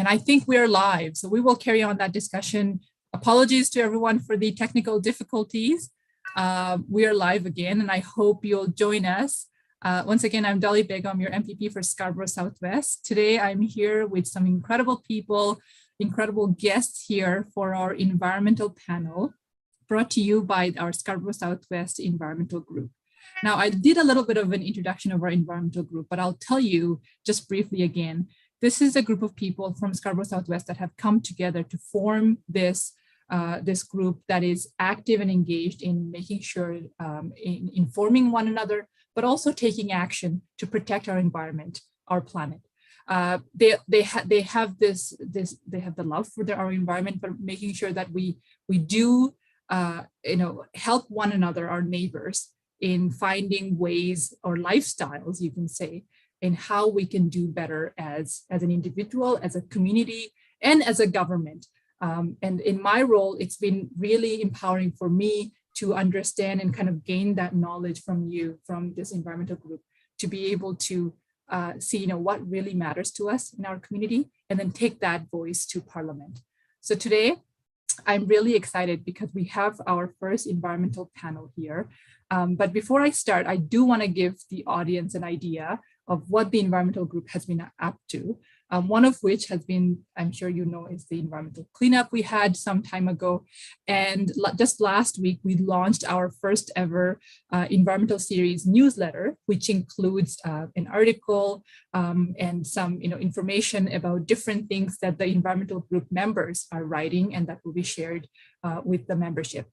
And I think we are live, so we will carry on that discussion. Apologies to everyone for the technical difficulties. We are live again, and I hope you'll join us. Once again, I'm Dolly Begum, your MPP for Scarborough Southwest. Today, I'm here with some incredible people, incredible guests here for our environmental panel, brought to you by our Scarborough Southwest Environmental Group. Now, I did a little bit of an introduction of our environmental group, but I'll tell you just briefly again, this is a group of people from Scarborough Southwest that have come together to form this group that is active and engaged in making sure, in informing one another, but also taking action to protect our environment, our planet. They have the love for our environment, but making sure that we do help one another, our neighbors, in finding ways or lifestyles, you can say, in how we can do better as an individual, as a community, and as a government. And in my role, it's been really empowering for me to understand and kind of gain that knowledge from you, from this environmental group, to be able to see what really matters to us in our community, and then take that voice to Parliament. So today, I'm really excited because we have our first environmental panel here. But before I start, I do want to give the audience an idea of what the environmental group has been up to. One of which has been, I'm sure you know, is the environmental cleanup we had some time ago. And just last week, we launched our first ever environmental series newsletter, which includes an article and some information about different things that the environmental group members are writing, and that will be shared with the membership.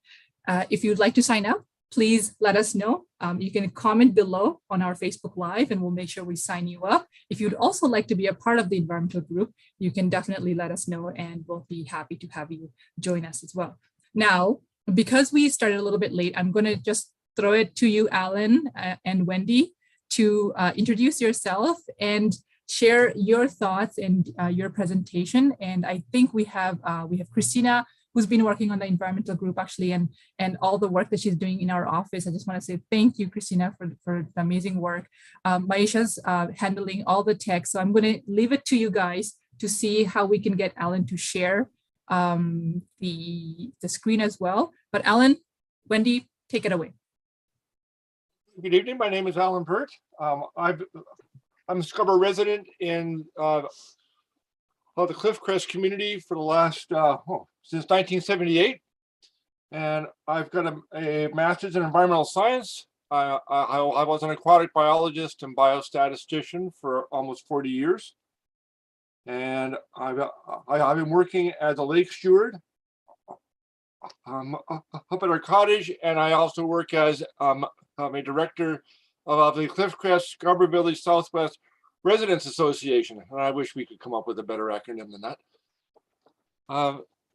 If you'd like to sign up, please let us know. You can comment below on our Facebook Live, and we'll make sure we sign you up. If you'd also like to be a part of the environmental group, you can definitely let us know, and we'll be happy to have you join us as well. Now, because we started a little bit late, I'm going to just throw it to you, Alan and Wendy, to introduce yourself and share your thoughts and your presentation. And I think we have Christina, who's been working on the environmental group actually, and all the work that she's doing in our office. I just want to say thank you, Christina, for the amazing work. Maisha's handling all the tech. So I'm going to leave it to you guys to see how we can get Alan to share the screen as well. But Alan, Wendy, take it away. Good evening. My name is Alan Burt. I'm a Scarborough resident in the Cliffcrest community for the last since 1978, and I've got a master's in environmental science. I was an aquatic biologist and biostatistician for almost 40 years, and I've been working as a lake steward up at our cottage, and I also work as a director of the Cliffcrest Scarborough Village Southwest Residents Association, and I wish we could come up with a better acronym than that.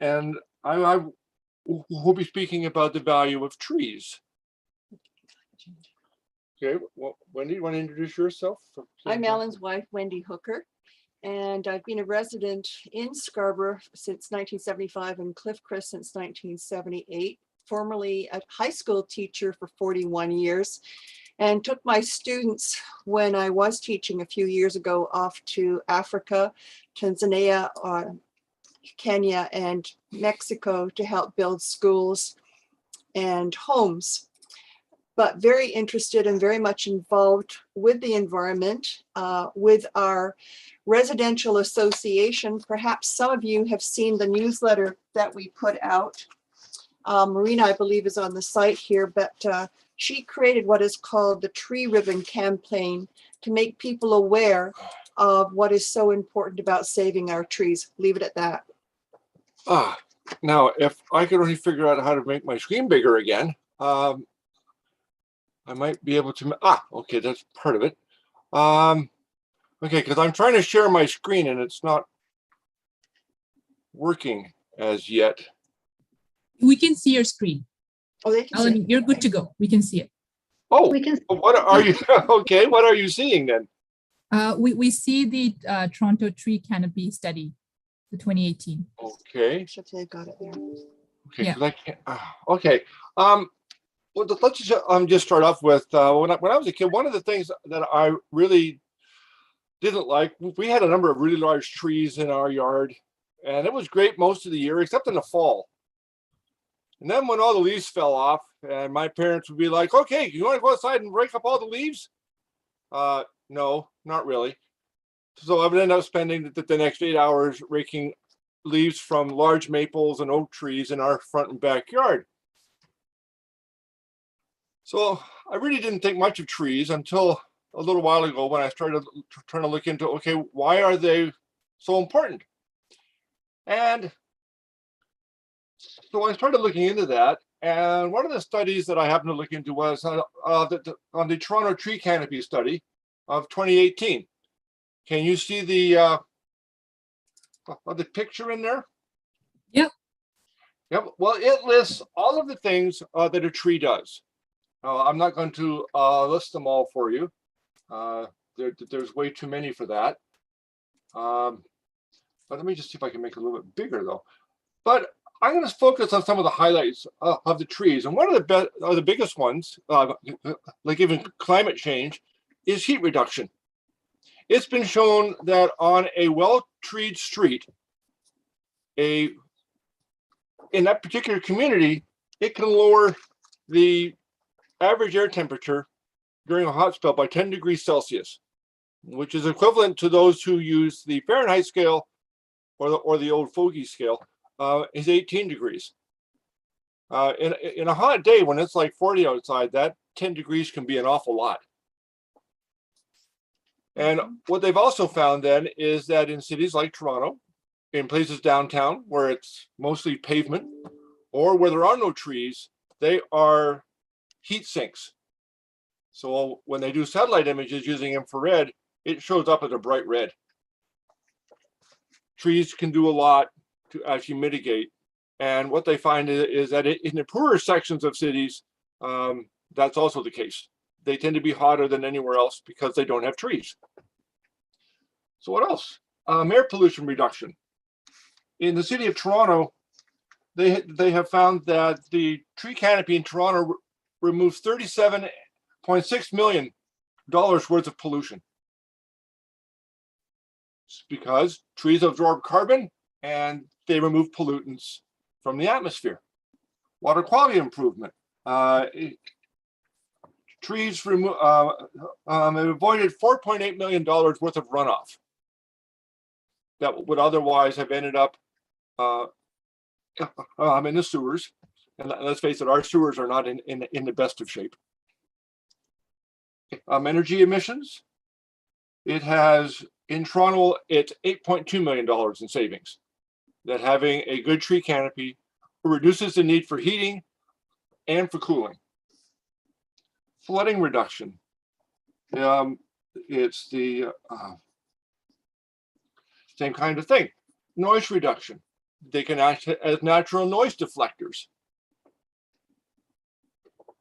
And I will be speaking about the value of trees. Okay, well, Wendy, you want to introduce yourself? I'm Alan's wife, Wendy Hooker, and I've been a resident in Scarborough since 1975 and Cliffcrest since 1978, formerly a high school teacher for 41 years. And took my students when I was teaching a few years ago off to Africa, Tanzania, Kenya, and Mexico to help build schools and homes. But very interested and very much involved with the environment, with our residential association. Perhaps some of you have seen the newsletter that we put out. Marina, I believe, is on the site here, but she created what is called the Tree Ribbon Campaign to make people aware of what is so important about saving our trees. Leave it at that. Now, if I could only figure out how to make my screen bigger again, I might be able to. Okay, that's part of it. Okay, because I'm trying to share my screen and it's not working as yet. We can see your screen. Oh, they can Alan, see it. you're good to go. We can see it. Oh, We can. what are you? Okay, what are you seeing then? We see the Toronto Tree Canopy study, the 2018. Okay. I got it there. Okay. Yeah. 'Cause I can't, okay. Well, let's just start off with when I was a kid. One of the things that I really didn't like. We had a number of really large trees in our yard, and it was great most of the year, except in the fall. And then when all the leaves fell off, and my parents would be like, okay, you want to go outside and rake up all the leaves? No, not really. So I would end up spending the next 8 hours raking leaves from large maples and oak trees in our front and backyard. So I really didn't think much of trees until a little while ago when I started trying to look into, okay, why are they so important? And so I started looking into that. And one of the studies that I happened to look into was on the Toronto Tree Canopy study of 2018. Can you see the picture in there? Yep. Yep. Well, it lists all of the things that a tree does. I'm not going to list them all for you. There's way too many for that. But let me just see if I can make it a little bit bigger though. But I'm going to focus on some of the highlights of the trees. And one of the biggest ones, like even climate change, is heat reduction. It's been shown that on a well-treed street, in that particular community, it can lower the average air temperature during a hot spell by 10 degrees Celsius, which is equivalent to those who use the Fahrenheit scale or the old fogey scale, is 18 degrees. In a hot day when it's like 40 outside, that 10 degrees can be an awful lot. And what they've also found then is that in cities like Toronto, in places downtown where it's mostly pavement or where there are no trees, they are heat sinks. So when they do satellite images using infrared, it shows up as a bright red. Trees can do a lot to actually mitigate. And what they find is that in the poorer sections of cities, that's also the case. They tend to be hotter than anywhere else because they don't have trees. So what else? Air pollution reduction. In the city of Toronto, they have found that the tree canopy in Toronto removes $37.6 million worth of pollution. It's because trees absorb carbon and they remove pollutants from the atmosphere. Water quality improvement. Trees avoided $4.8 million worth of runoff that would otherwise have ended up in the sewers. And let's face it, our sewers are not in the best of shape. Energy emissions. It has, in Toronto, it's $8.2 million in savings. That having a good tree canopy reduces the need for heating and for cooling. Flooding reduction. It's the same kind of thing. Noise reduction. They can act as natural noise deflectors.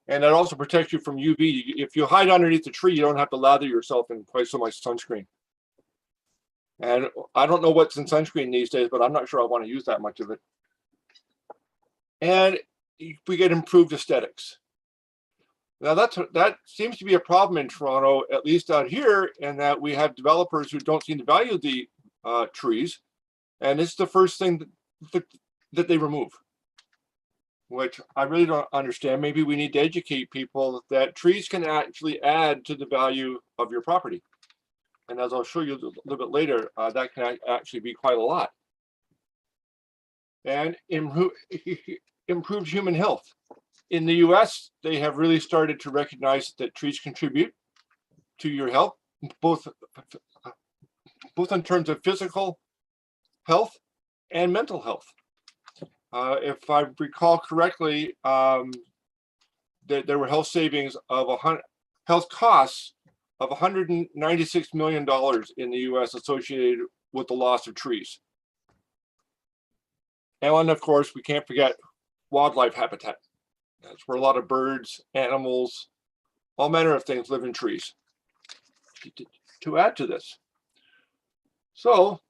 And that also protects you from UV. If you hide underneath the tree, you don't have to lather yourself in quite so much sunscreen. And I don't know what's in sunscreen these days, but I'm not sure I want to use that much of it. And we get improved aesthetics. Now that seems to be a problem in Toronto, at least out here, in that we have developers who don't seem to value the trees, and it's the first thing that they remove, which I really don't understand. Maybe we need to educate people that trees can actually add to the value of your property. And as I'll show you a little bit later, that can actually be quite a lot. And improved human health. In the US, they have really started to recognize that trees contribute to your health, both in terms of physical health and mental health. If I recall correctly, there were health savings of health costs of $196 million in the US associated with the loss of trees. And of course, we can't forget wildlife habitat. That's where a lot of birds, animals, all manner of things live in trees. To add to this. So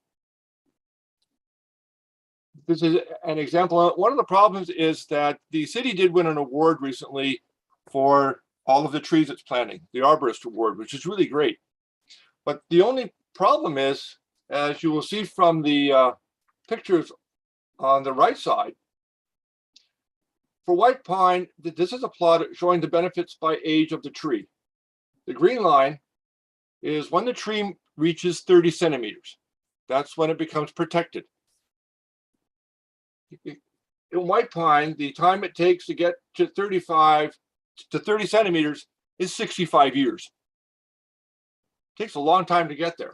this is an example. One of the problems is that the city did win an award recently for all of the trees it's planting, the Arborist Award, which is really great. But the only problem is, as you will see from the pictures on the right side, for white pine, this is a plot showing the benefits by age of the tree. The green line is when the tree reaches 30 centimeters. That's when it becomes protected. In white pine, the time it takes to get to 35 to 30 centimeters is 65 years. It takes a long time to get there.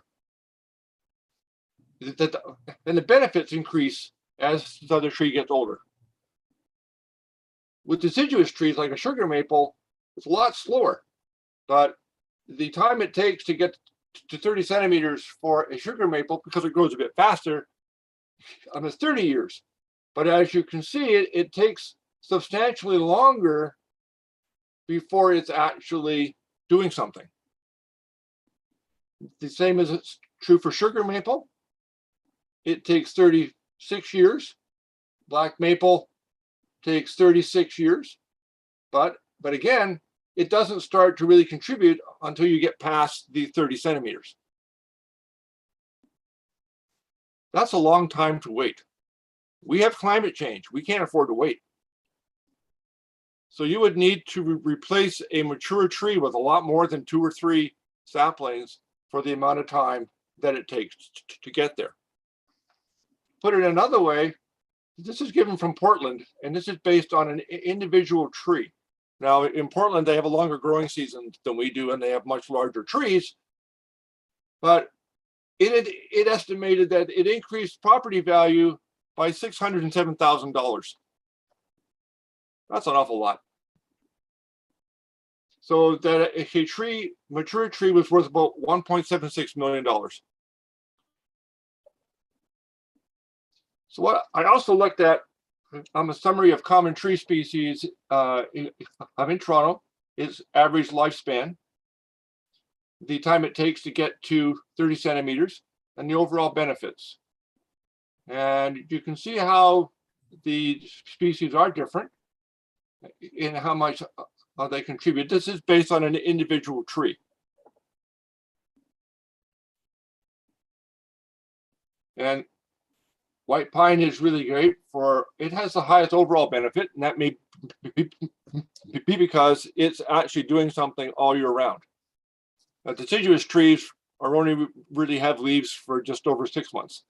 And the benefits increase as the other tree gets older. With deciduous trees like a sugar maple, it's a lot slower, but the time it takes to get to 30 centimeters for a sugar maple, because it grows a bit faster, is 30 years. But as you can see, it takes substantially longer before it's actually doing something. The same is it's true for sugar maple. It takes 36 years. Black maple takes 36 years. But again, it doesn't start to really contribute until you get past the 30 centimeters. That's a long time to wait. We have climate change. We can't afford to wait. So you would need to replace a mature tree with a lot more than 2 or 3 saplings for the amount of time that it takes to get there. Put it another way, this is given from Portland, and this is based on an individual tree. Now, in Portland, they have a longer growing season than we do, and they have much larger trees. But it estimated that it increased property value by $607,000. That's an awful lot. So that a mature tree was worth about $1.76 million. So what I also looked at a summary of common tree species in Toronto is average lifespan, the time it takes to get to 30 centimeters, and the overall benefits. And you can see how the species are different in how much they contribute. This is based on an individual tree. And white pine is really great for, it has the highest overall benefit, and that may be because it's actually doing something all year round. Deciduous trees are only really have leaves for just over 6 months.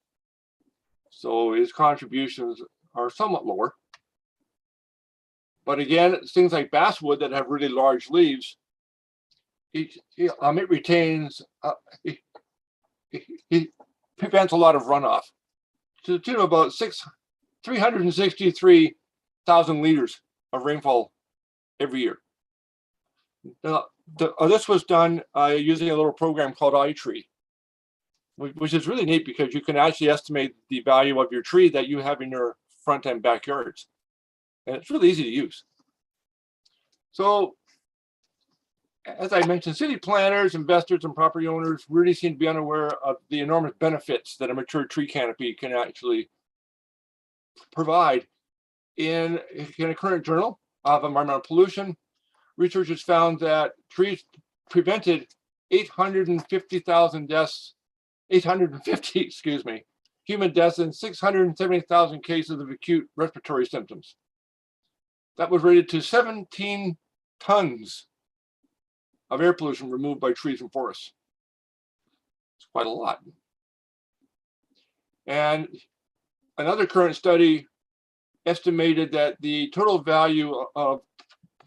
So its contributions are somewhat lower. But again, things like basswood that have really large leaves, it retains, it prevents a lot of runoff to the tune of about 363,000 liters of rainfall every year. Now, this was done using a little program called iTree, which is really neat because you can actually estimate the value of your tree that you have in your front and backyards. And it's really easy to use. So, as I mentioned, city planners, investors, and property owners really seem to be unaware of the enormous benefits that a mature tree canopy can actually provide. In a current journal of environmental pollution, researchers found that trees prevented 850,000 deaths, 850, excuse me, human deaths and 670,000 cases of acute respiratory symptoms. That was rated to 17 tons of air pollution removed by trees and forests. It's quite a lot. And another current study estimated that the total value of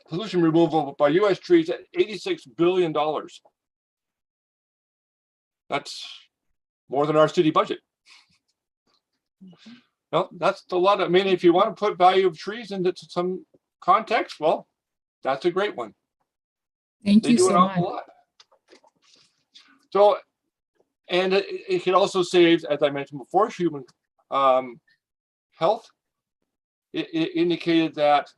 pollution removal by US trees at $86 billion. That's more than our city budget. Well, that's a lot. I mean, if you want to put value of trees into some context, well, that's a great one. Thank They you do so an awful much. lot. So, and it can also save, as I mentioned before, human health. It indicated that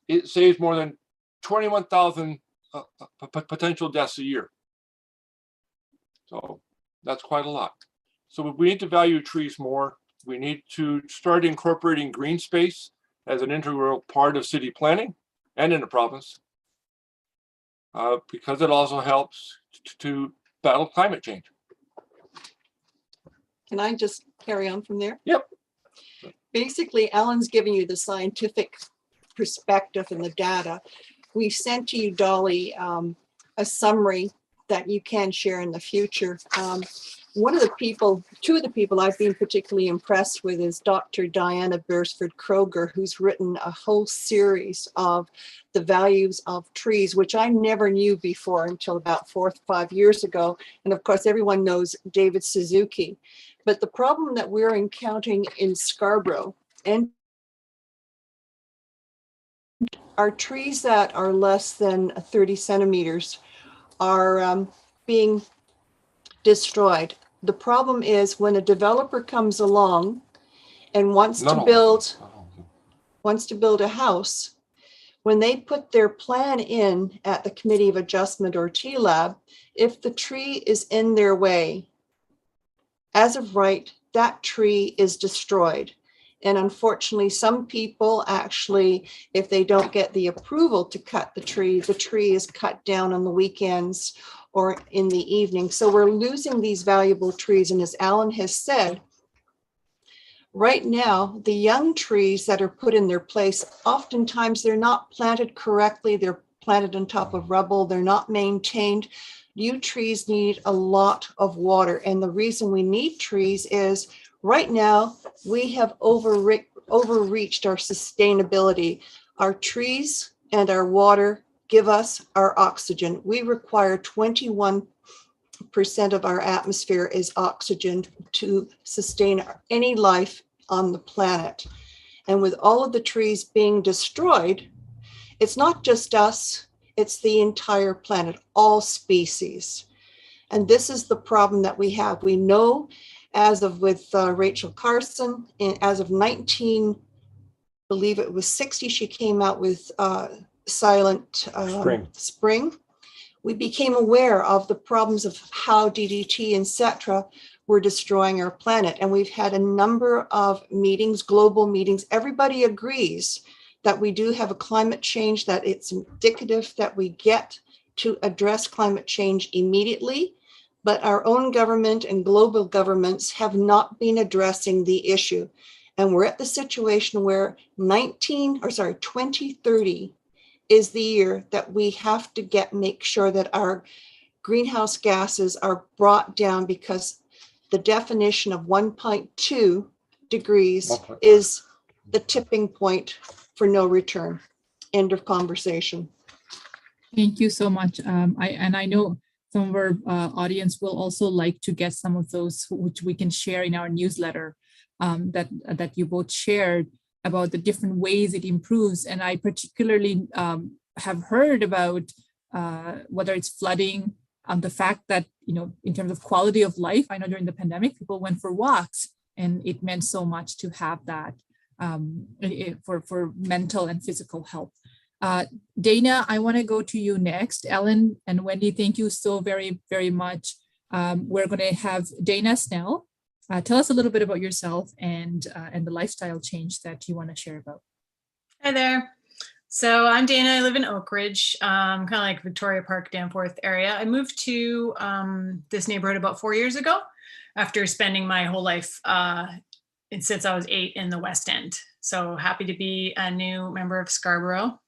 it saves more than 21,000 potential deaths a year. So that's quite a lot. So we need to value trees more. We need to start incorporating green space as an integral part of city planning and in the province, because it also helps to battle climate change. Can I just carry on from there? Yep. Basically, Alan's giving you the scientific perspective and the data. We sent to you, Dolly, a summary that you can share in the future. Two of the people I've been particularly impressed with is Dr. Diana Beresford Kroger, who's written a whole series of the values of trees, which I never knew before until about 4 or 5 years ago. And of course, everyone knows David Suzuki. But the problem that we're encountering in Scarborough and are trees that are less than 30 centimeters are being destroyed. The problem is when a developer comes along and wants to build a house, when they put their plan in at the Committee of Adjustment or TLAB, if the tree is in their way, as of right, that tree is destroyed. And unfortunately, some people actually, if they don't get the approval to cut the tree is cut down on the weekends or in the evening. So we're losing these valuable trees. And as Alan has said, right now, the young trees that are put in their place, oftentimes they're not planted correctly. They're planted on top of rubble. They're not maintained. New trees need a lot of water. And the reason we need trees is right now we have overreached our sustainability. Our trees and our water give us our oxygen. We require 21% of our atmosphere is oxygen to sustain any life on the planet. And with all of the trees being destroyed, it's not just us, it's the entire planet, all species. And this is the problem that we have. We know, as of with Rachel Carson, as of 1960, she came out with Silent Spring. We became aware of the problems of how DDT, etc., were destroying our planet. And we've had a number of meetings, global meetings. Everybody agrees that we do have a climate change, that it's indicative that we get to address climate change immediately, but our own government and global governments have not been addressing the issue. And we're at the situation where 2030 is the year that we have to make sure that our greenhouse gases are brought down, because the definition of 1.2 degrees is the tipping point for no return. End of conversation. Thank you so much. I know some of our audience will also like to get some of those, which we can share in our newsletter that you both shared about the different ways it improves. And I particularly have heard about whether it's flooding, the fact that, in terms of quality of life, I know during the pandemic, people went for walks, and it meant so much to have that for mental and physical health. Dana, I want to go to you next. Ellen and Wendy, thank you so very, very much. We're going to have Dana Snell. Tell us a little bit about yourself and the lifestyle change that you want to share about. Hi there. So I'm Dana. I live in Oak Ridge, kind of like Victoria Park, Danforth area. I moved to this neighborhood about 4 years ago after spending my whole life since I was 8 in the West End. So happy to be a new member of Scarborough.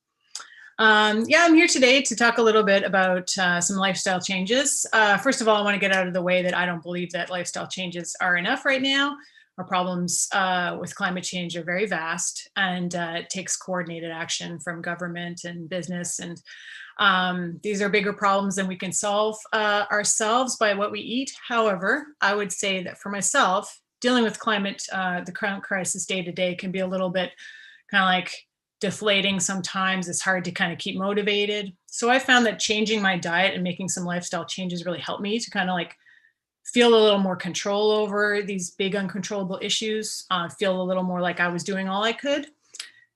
I'm here today to talk a little bit about some lifestyle changes. First of all, I want to get out of the way that I don't believe that lifestyle changes are enough right now. Our problems with climate change are very vast, and it takes coordinated action from government and business. And these are bigger problems than we can solve ourselves by what we eat. However, I would say that for myself, dealing with climate, the current crisis day to day can be a little bit kind of like deflating sometimes. It's hard to kind of keep motivated. So I found that changing my diet and making some lifestyle changes really helped me to kind of like feel a little more control over these big uncontrollable issues, feel a little more like I was doing all I could,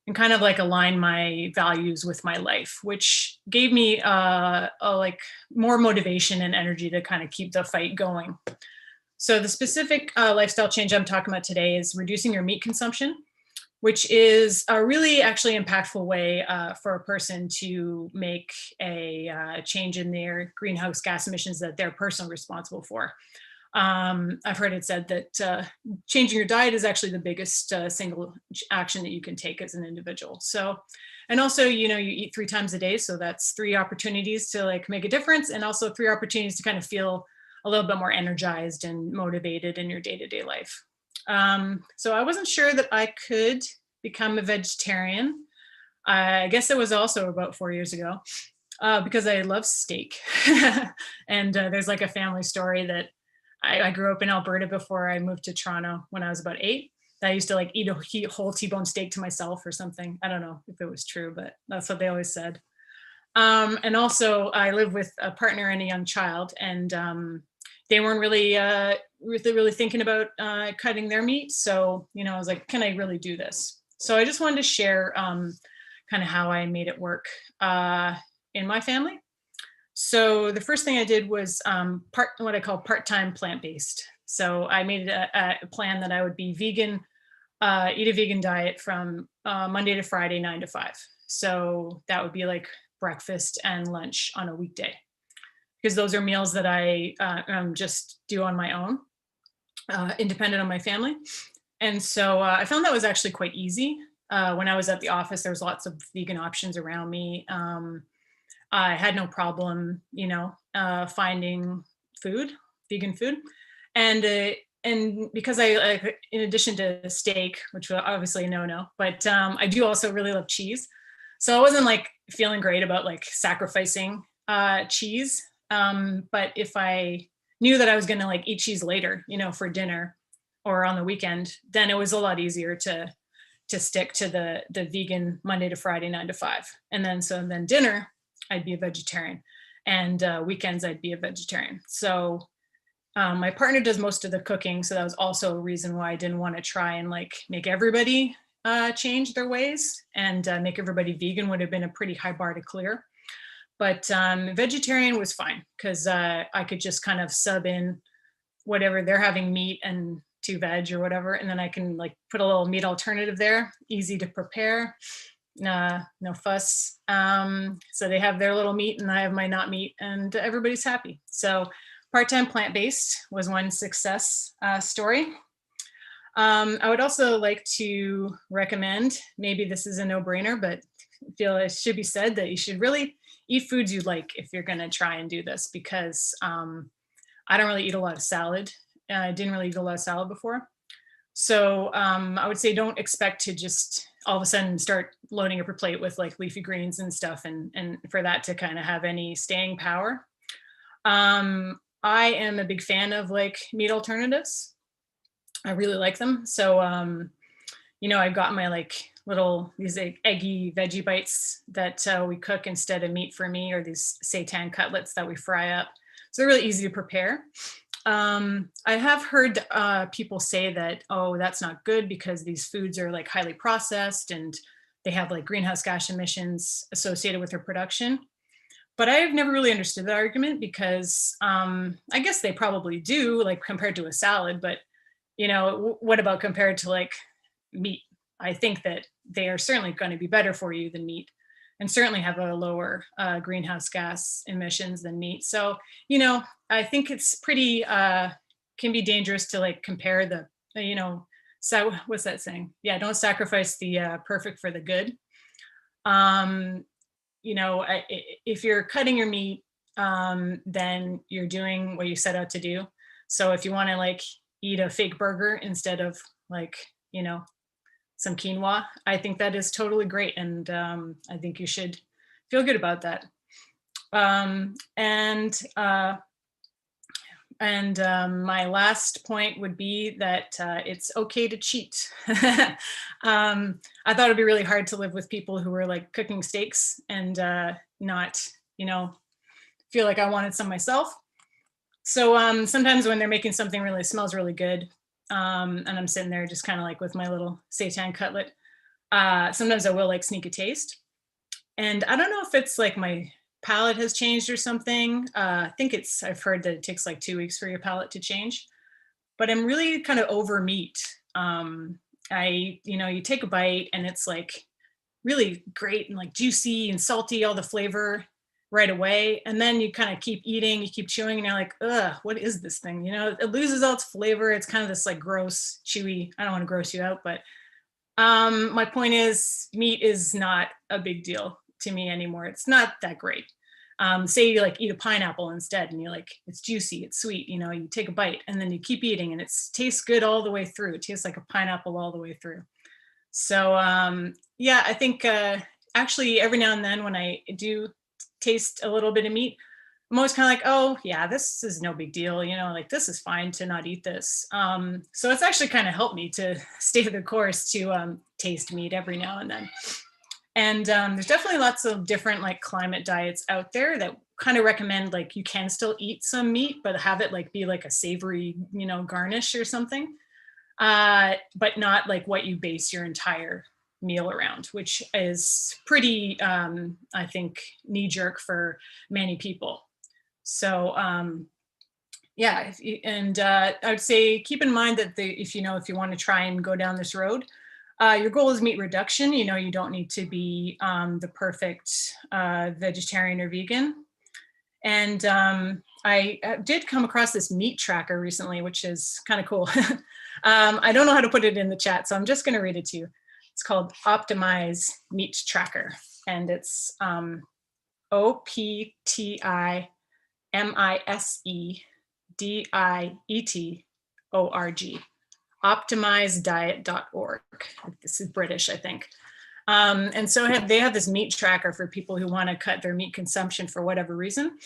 and kind of like align my values with my life, which gave me like more motivation and energy to kind of keep the fight going. So the specific lifestyle change I'm talking about today is reducing your meat consumption. which is a really actually impactful way for a person to make a change in their greenhouse gas emissions that they're personally responsible for. I've heard it said that changing your diet is actually the biggest single action that you can take as an individual. So, and also, you know, you eat 3 times a day. So that's 3 opportunities to like make a difference, and also 3 opportunities to kind of feel a little bit more energized and motivated in your day-to-day life. So I wasn't sure that I could become a vegetarian. I guess it was also about 4 years ago because I love steak. And there's like a family story that I grew up in Alberta before I moved to Toronto when I was about 8. I used to like eat a whole T-bone steak to myself or something. I don't know if it was true, but that's what they always said. And also I live with a partner and a young child, and they weren't really thinking about cutting their meat. So, you know, I was like, can I really do this? So I just wanted to share kind of how I made it work in my family. So the first thing I did was what I call part-time plant-based. So I made a plan that I would be vegan, eat a vegan diet from Monday to Friday, 9 to 5. So that would be like breakfast and lunch on a weekday, because those are meals that I just do on my own, independent of my family. And so I found that was actually quite easy. When I was at the office, there was lots of vegan options around me. I had no problem, you know, finding vegan food. And because I in addition to steak, which was obviously a no-no, but I do also really love cheese. So I wasn't like feeling great about like sacrificing cheese. But if I knew that I was going to like eat cheese later, you know, for dinner or on the weekend, then it was a lot easier to stick to the vegan Monday to Friday, 9 to 5. And then dinner, I'd be a vegetarian, and weekends I'd be a vegetarian. So my partner does most of the cooking. So that was also a reason why I didn't want to try and like make everybody change their ways, and make everybody vegan would have been a pretty high bar to clear. But vegetarian was fine, because I could just kind of sub in whatever they're having, meat and 2 veg or whatever. And then I can like put a little meat alternative there, easy to prepare, no fuss. So they have their little meat and I have my not meat, and everybody's happy. So part-time plant-based was one success story. I would also like to recommend, maybe this is a no-brainer, but I feel it should be said, that you should really eat foods you like if you're going to try and do this, because I don't really eat a lot of salad. I didn't really eat a lot of salad before. So I would say don't expect to just all of a sudden start loading up your plate with like leafy greens and stuff, and for that to kind of have any staying power. I am a big fan of like meat alternatives. I really like them. So, you know, I've got my like these like eggy veggie bites that we cook instead of meat for me, or these seitan cutlets that we fry up. So they're really easy to prepare. I have heard people say that, oh, that's not good because these foods are like highly processed and they have like greenhouse gas emissions associated with their production. But I've never really understood that argument, because I guess they probably do, like compared to a salad, but you know, what about compared to like meat? I think that they are certainly going to be better for you than meat, and certainly have a lower greenhouse gas emissions than meat. So, you know, I think it's pretty, can be dangerous to like compare the, you know, so what's that saying? Yeah, don't sacrifice the perfect for the good. You know, if you're cutting your meat, then you're doing what you set out to do. So if you want to like eat a fake burger instead of like, you know, some quinoa, I think that is totally great. And I think you should feel good about that. My last point would be that it's okay to cheat. I thought it'd be really hard to live with people who were like cooking steaks and not, you know, feel like I wanted some myself. So sometimes when they're making something really smells really good, and I'm sitting there just kind of like with my little seitan cutlet, sometimes I will like sneak a taste. And I don't know if it's like my palate has changed or something. I think I've heard that it takes like 2 weeks for your palate to change, but I'm really kind of over meat. you take a bite and it's like really great and like juicy and salty, all the flavor right away. And then you kind of keep eating, you keep chewing, and you're like, ugh, what is this thing? It loses all its flavor. It's kind of this like gross, chewy, I don't want to gross you out, but my point is meat is not a big deal to me anymore. It's not that great. Say you like eat a pineapple instead and you're like, it's juicy, it's sweet, you take a bite and then you keep eating and it tastes good all the way through. It tastes like a pineapple all the way through. So yeah, I think actually every now and then when I do taste a little bit of meat, I'm always kind of like, oh yeah, this is no big deal. Like this is fine to not eat this. So it's actually kind of helped me to stay the course to taste meat every now and then. And there's definitely lots of different like climate diets out there that kind of recommend like you can still eat some meat, but have it like be like a savory, garnish or something, but not like what you base your entire meal around, which is pretty, I think, knee-jerk for many people. So yeah, and I would say keep in mind that if you want to try and go down this road, your goal is meat reduction. You don't need to be the perfect vegetarian or vegan. And I did come across this meat tracker recently, which is kind of cool. I don't know how to put it in the chat, so I'm just going to read it to you. It's called Optimize Meat Tracker, and it's OPTIMISEDIETORG, optimizediet.org. This is British, I think. And so they have this meat tracker for people who want to cut their meat consumption for whatever reason.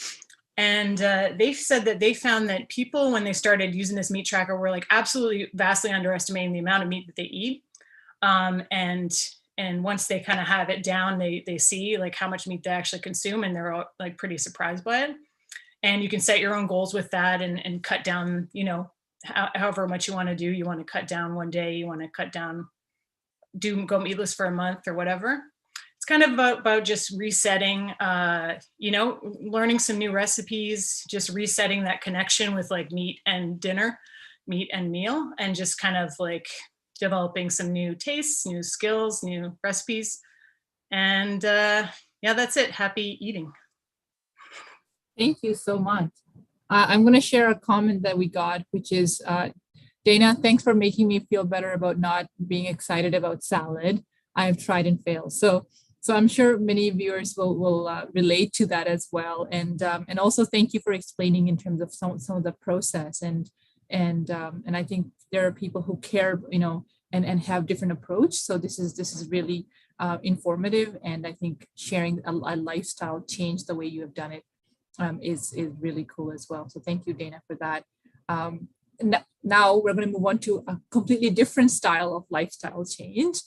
And they've said that they found that people, when they started using this meat tracker, were like absolutely vastly underestimating the amount of meat that they eat. And once they kind of have it down, they see like how much meat they actually consume, and they're all, like pretty surprised by it. And you can set your own goals with that and cut down, however much you want to do. You want to cut down one day, you want to cut down, go meatless for a month or whatever. It's kind of about just resetting, learning some new recipes, just resetting that connection with like meat and dinner, meat and meal, and just kind of like developing some new tastes, new skills, new recipes. And yeah, that's it. Happy eating. Thank you so much. I'm going to share a comment that we got, which is, Dana, thanks for making me feel better about not being excited about salad. I have tried and failed. So I'm sure many viewers will relate to that as well. And also thank you for explaining in terms of some of the process. And I think there are people who care, and have different approach. So this is really informative. And I think sharing a lifestyle change the way you have done it is really cool as well. So thank you, Dana, for that. Now we're going to move on to a completely different style of lifestyle change.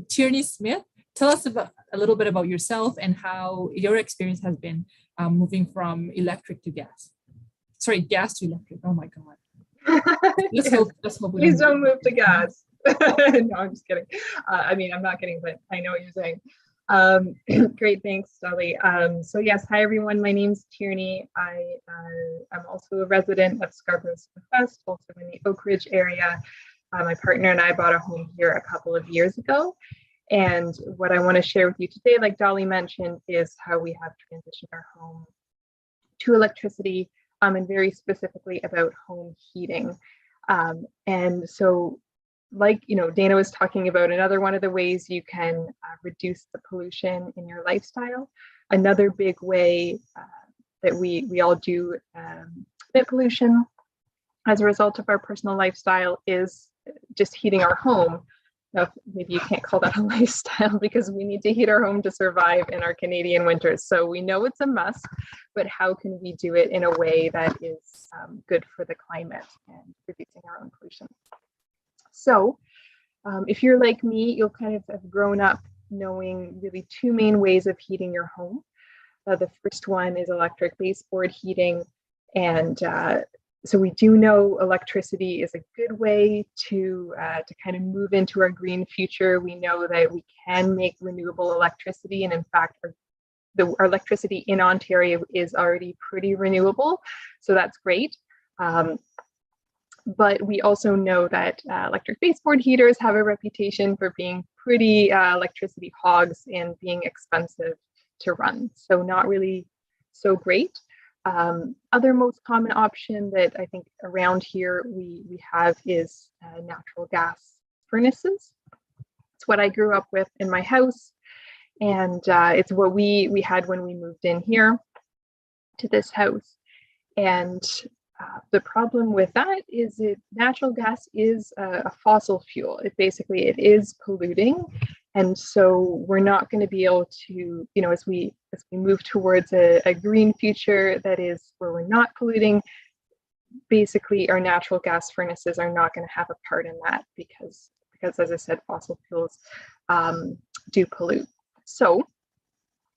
Tierney Smith, tell us a little bit about yourself and how your experience has been moving from electric to gas. Sorry, gas to electric. Oh my God. Let's hope Please don't move to gas. No, I'm just kidding. I'm not kidding, but I know what you're saying. Great, thanks, Dolly. So yes, hi everyone. My name's Tierney. I'm also a resident of Scarborough West, also in the Oak Ridge area. My partner and I bought a home here a couple of years ago. And what I want to share with you today, like Dolly mentioned, is how we have transitioned our home to electricity, and very specifically about home heating. And so, like Dana was talking about, another one of the ways you can reduce the pollution in your lifestyle. Another big way that we all do emit pollution as a result of our personal lifestyle is just heating our home. Now, maybe you can't call that a lifestyle because we need to heat our home to survive in our Canadian winters. So we know it's a must, but how can we do it in a way that is good for the climate and reducing our own pollution? So if you're like me, you'll kind of have grown up knowing really two main ways of heating your home. The first one is electric baseboard heating. And so we do know electricity is a good way to kind of move into our green future. We know that we can make renewable electricity. And in fact, our electricity in Ontario is already pretty renewable. So that's great. But we also know that electric baseboard heaters have a reputation for being pretty electricity hogs and being expensive to run. So not really so great. Other most common option that I think around here we have is natural gas furnaces. It's what I grew up with in my house, and it's what we had when we moved in here to this house. And the problem with that is that natural gas is a fossil fuel. It is polluting, and so we're not going to be able to, as we move towards a green future that is where we're not polluting, basically our natural gas furnaces are not going to have a part in that because as I said, fossil fuels do pollute. So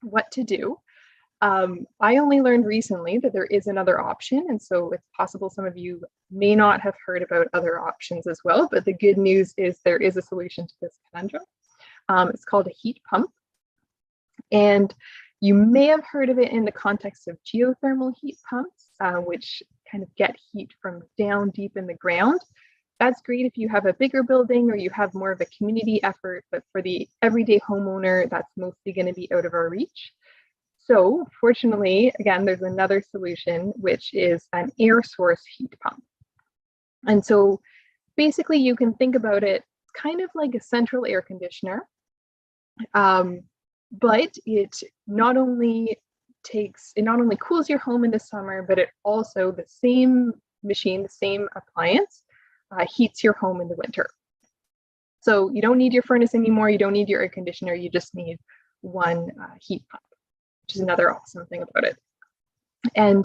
what to do? I only learned recently that there is another option, and so it's possible some of you may not have heard about other options as well, but the good news is there is a solution to this conundrum. It's called a heat pump, and you may have heard of it in the context of geothermal heat pumps, which kind of get heat from down deep in the ground. That's great if you have a bigger building or you have more of a community effort, but for the everyday homeowner, that's mostly going to be out of our reach. So fortunately, again, there's another solution, which is an air source heat pump. And so basically you can think about it kind of like a central air conditioner, but it not only cools your home in the summer, but it also, the same machine, the same appliance, heats your home in the winter. So you don't need your furnace anymore, you don't need your air conditioner, you just need one heat pump, which is another awesome thing about it. And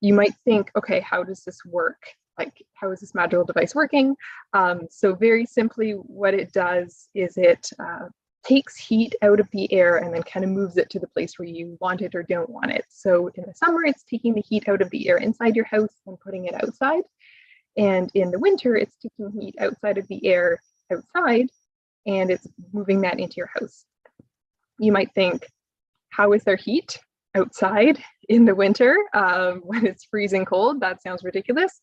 you might think, okay, how does this work? Like, how is this magical device working? So very simply, what it does is it takes heat out of the air and then kind of moves it to the place where you want it or don't want it. So in the summer, it's taking the heat out of the air inside your house and putting it outside. And in the winter, it's taking heat outside of the air outside and it's moving that into your house. You might think, how is there heat outside in the winter when it's freezing cold? That sounds ridiculous.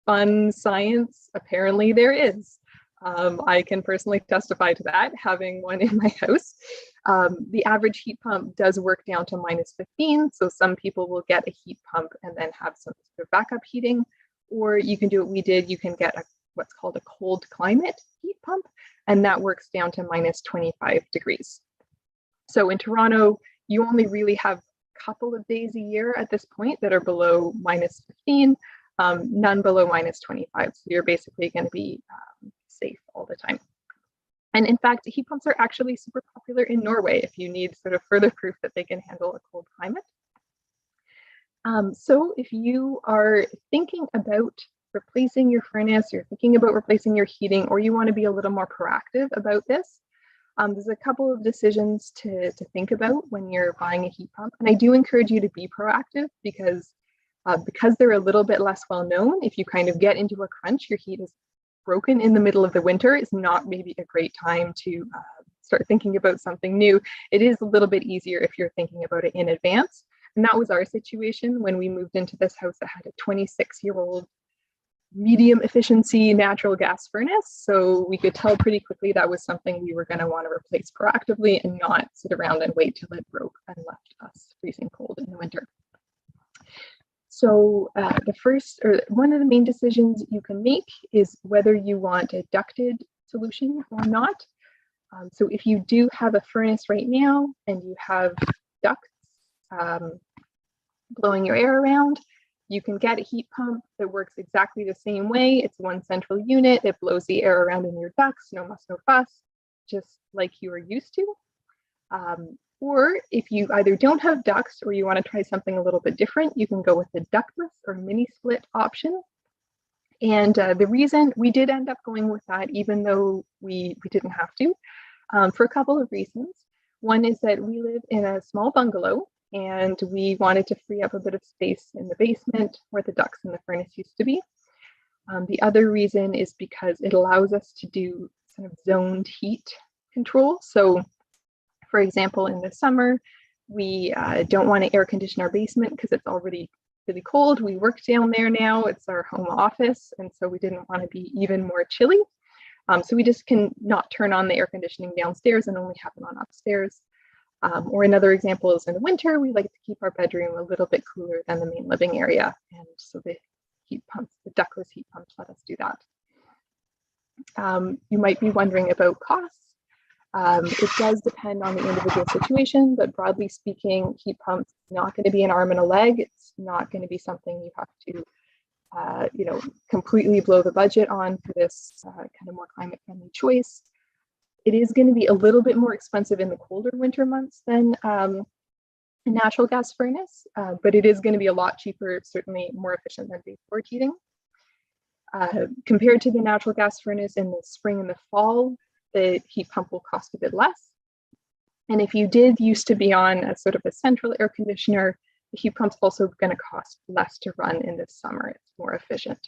Fun science, apparently there is. I can personally testify to that, having one in my house. The average heat pump does work down to -15, so some people will get a heat pump and then have some sort of backup heating, or you can do what we did, you can get what's called a cold climate heat pump, and that works down to -25 degrees. So in Toronto, you only really have a couple of days a year at this point that are below -15, none below -25. So you're basically going to be safe all the time. And in fact, heat pumps are actually super popular in Norway if you need sort of further proof that they can handle a cold climate. So if you are thinking about replacing your furnace, you're thinking about replacing your heating, or you want to be a little more proactive about this, there's a couple of decisions to think about when you're buying a heat pump. And I do encourage you to be proactive because they're a little bit less well known. If you kind of get into a crunch, your heat is broken in the middle of the winter, it's not maybe a great time to start thinking about something new. It is a little bit easier if you're thinking about it in advance. And that was our situation when we moved into this house that had a 26-year-old medium efficiency natural gas furnace. So we could tell pretty quickly that was something we were going to want to replace proactively and not sit around and wait till it broke and left us freezing cold in the winter. So one of the main decisions you can make is whether you want a ducted solution or not. So if you do have a furnace right now and you have ducts blowing your air around, you can get a heat pump that works exactly the same way. It's one central unit. It blows the air around in your ducts, no muss, no fuss, just like you are used to. Or if you either don't have ducts or you want to try something a little bit different, you can go with the ductless or mini split option. And the reason we did end up going with that, even though we didn't have to, for a couple of reasons. One is that we live in a small bungalow and we wanted to free up a bit of space in the basement where the ducts and the furnace used to be. The other reason is because it allows us to do sort of zoned heat control. So for example, in the summer, we don't want to air condition our basement because it's already really cold. We work down there now. It's our home office. And so we didn't want to be even more chilly. So we just can not turn on the air conditioning downstairs and only have it on upstairs. Or another example is in the winter, we like to keep our bedroom a little bit cooler than the main living area. And so the heat pumps, the ductless heat pumps let us do that. You might be wondering about costs. It does depend on the individual situation, but broadly speaking, heat pumps is not going to be an arm and a leg. It's not going to be something you have to completely blow the budget on for this kind of more climate friendly choice. It is going to be a little bit more expensive in the colder winter months than a natural gas furnace, but it is going to be a lot cheaper, certainly more efficient than baseboard heating. Compared to the natural gas furnace in the spring and the fall, the heat pump will cost a bit less. And if you did used to be on a sort of a central air conditioner, the heat pump's also going to cost less to run in the summer. It's more efficient.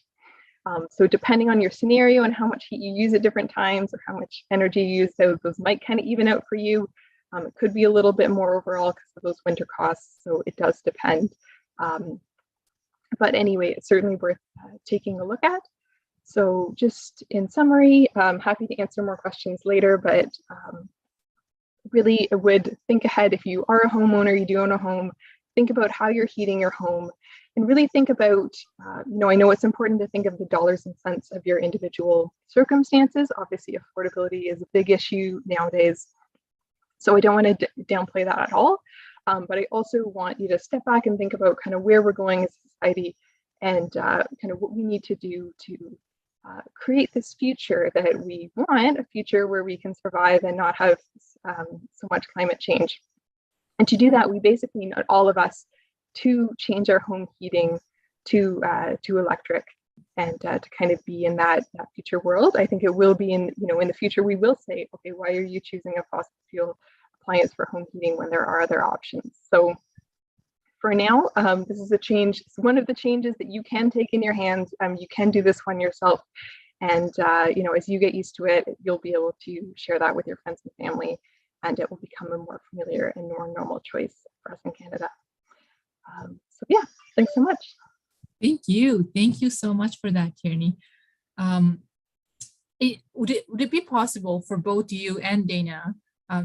So depending on your scenario and how much heat you use at different times or how much energy you use, those might kind of even out for you. It could be a little bit more overall because of those winter costs. So it does depend. But anyway, it's certainly worth taking a look at. So just in summary, I'm happy to answer more questions later, but really I would think ahead. If you are a homeowner, you do own a home, think about how you're heating your home and really think about, I know it's important to think of the dollars and cents of your individual circumstances. Obviously, affordability is a big issue nowadays. So I don't want to downplay that at all. But I also want you to step back and think about kind of where we're going as a society and kind of what we need to do to create this future that we want, a future where we can survive and not have so much climate change. And to do that, we basically need all of us to change our home heating to electric and to kind of be in that future world. I think it will be in the future, we will say, okay, why are you choosing a fossil fuel appliance for home heating when there are other options? So for now, this is a change. It's one of the changes that you can take in your hands. You can do this one yourself. And, as you get used to it, you'll be able to share that with your friends and family, and it will become a more familiar and more normal choice for us in Canada. So yeah, thanks so much. Thank you. Thank you so much for that, Tierney. Would it be possible for both you and Dana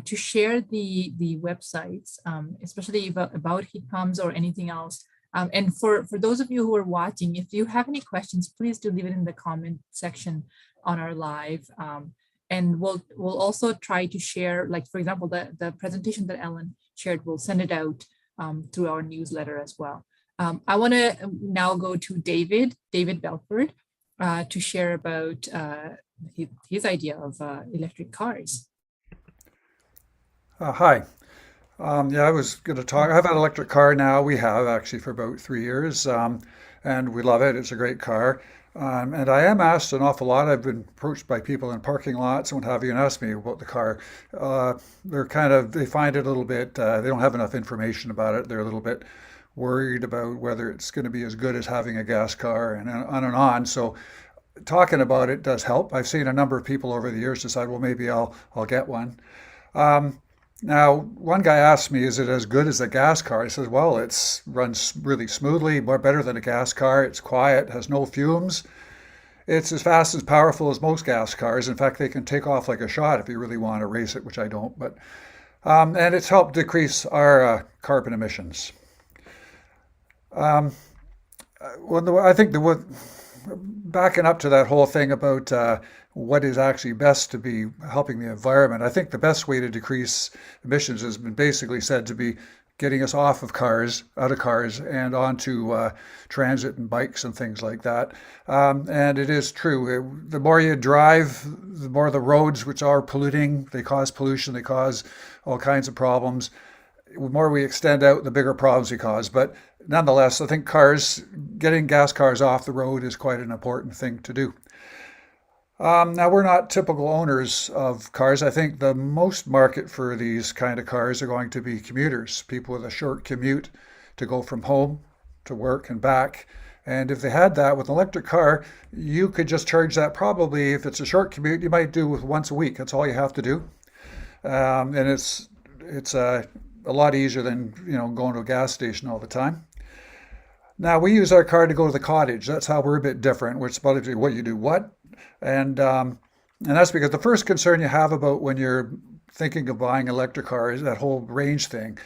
to share the websites, especially about heat pumps or anything else? And for those of you who are watching, if you have any questions, please do leave it in the comment section on our live. And we'll also try to share, like, for example, the presentation that Ellen shared, we'll send it out through our newsletter as well. I want to now go to David Belford, to share about his idea of electric cars. Hi. I was going to talk. I've had an electric car now. We have actually for about 3 years, and we love it. It's a great car. And I am asked an awful lot. I've been approached by people in parking lots and what have you, and asked me about the car. They find it a little bit, they don't have enough information about it. They're a little bit worried about whether it's going to be as good as having a gas car and on and on. So talking about it does help. I've seen a number of people over the years decide, well, maybe I'll get one. Now, one guy asked me, is it as good as a gas car? I said, well, it runs really smoothly, better than a gas car. It's quiet, has no fumes. It's as fast and powerful as most gas cars. In fact, they can take off like a shot if you really want to race it, which I don't. But and it's helped decrease our carbon emissions. I think backing up to that whole thing about what is actually best to be helping the environment, I think the best way to decrease emissions has been basically said to be getting us out of cars, and onto transit and bikes and things like that. And it is true. The more you drive, the more the roads, which are polluting, they cause pollution, they cause all kinds of problems. The more we extend out, the bigger problems we cause. But nonetheless, I think getting gas cars off the road is quite an important thing to do. Now, we're not typical owners of cars. I think the most market for these kind of cars are going to be commuters, people with a short commute to go from home to work and back. And if they had that with an electric car, you could just charge that probably, if it's a short commute, you might do with once a week. That's all you have to do. And it's a lot easier than going to a gas station all the time. Now we use our car to go to the cottage. That's how we're a bit different. We're supposed to what you do what, and that's because the first concern you have about when you're thinking of buying an electric car is that whole range thing.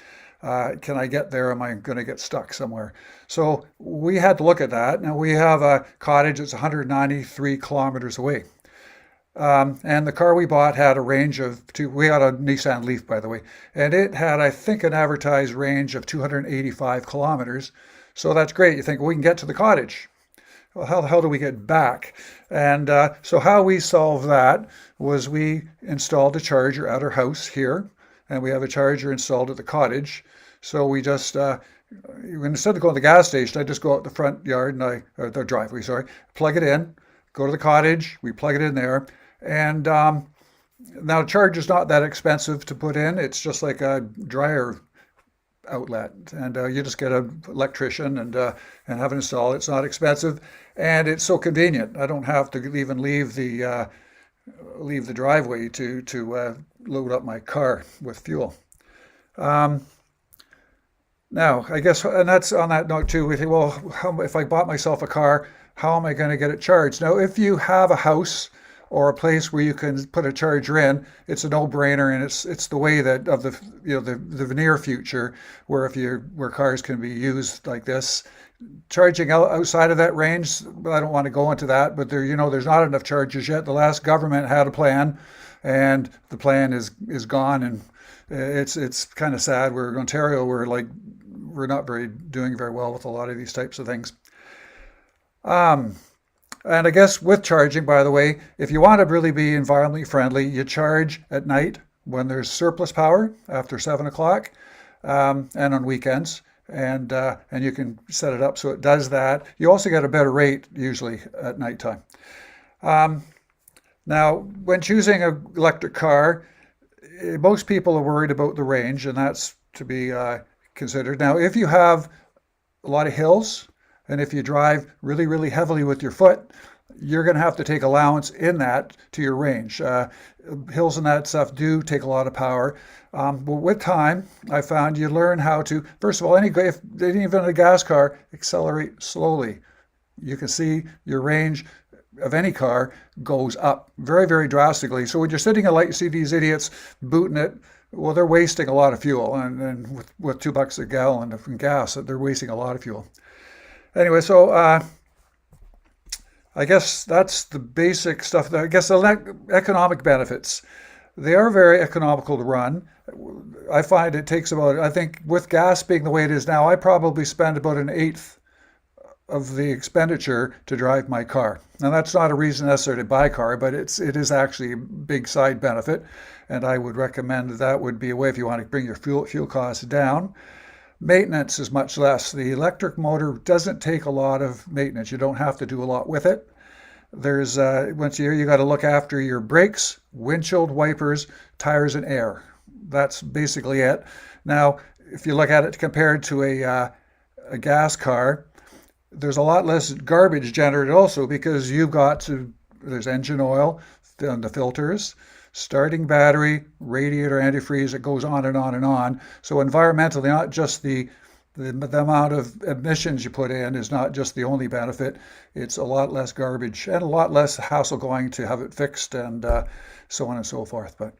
Can I get there? Am I going to get stuck somewhere? So we had to look at that. Now we have a cottage that's 193 kilometers away. And the car we bought had a range of we had a Nissan Leaf, by the way, and it had, I think, an advertised range of 285 kilometers. So that's great. You think, well, we can get to the cottage. Well, how the hell do we get back? And so how we solved that was we installed a charger at our house here, and we have a charger installed at the cottage. So we just, instead of going to the gas station, I just go out the front yard or the driveway, sorry, plug it in, go to the cottage, we plug it in there. And now the charger's not that expensive to put in. It's just like a dryer outlet, and you just get an electrician and have it installed. It's not expensive, and it's so convenient. I don't have to even leave the driveway to load up my car with fuel. Now, I guess, and that's on that note too. We think, well, if I bought myself a car, how am I going to get it charged? Now, if you have a house or a place where you can put a charger in, it's a no-brainer, and it's the way that of the near future where cars can be used like this. Charging outside of that range, I don't want to go into that, but there's not enough chargers yet. The last government had a plan, and the plan is gone, and it's kind of sad. Ontario, we're not doing very well with a lot of these types of things. And I guess with charging, by the way, if you want to really be environmentally friendly, you charge at night when there's surplus power after 7 o'clock, and on weekends, and you can set it up so it does that. You also get a better rate usually at nighttime. Now, when choosing an electric car, most people are worried about the range, and that's to be considered. Now, if you have a lot of hills, and if you drive really, really heavily with your foot, you're going to have to take allowance in that to your range. Hills and that stuff do take a lot of power. But with time, I found you learn how to, first of all, even a gas car, accelerate slowly. You can see your range of any car goes up very, very drastically. So when you're sitting at light, you see these idiots booting it. Well, they're wasting a lot of fuel. And with $2 a gallon of gas, they're wasting a lot of fuel. Anyway, so I guess that's the basic stuff. I guess the economic benefits, they are very economical to run. I find it takes about, I think with gas being the way it is now, I probably spend about an eighth of the expenditure to drive my car. Now that's not a reason necessarily to buy a car, but it is actually a big side benefit. And I would recommend that would be a way if you want to bring your fuel costs down. Maintenance is much less. The electric motor doesn't take a lot of maintenance. You don't have to do a lot with it. There's once a year you got to look after your brakes, windshield wipers, tires, and air. That's basically it. Now, if you look at it compared to a gas car, there's a lot less garbage generated also because there's engine oil, the filters, starting battery, radiator antifreeze, it goes on and on and on. So environmentally, not just the amount of emissions you put in is not just the only benefit. It's a lot less garbage and a lot less hassle going to have it fixed and so on and so forth. But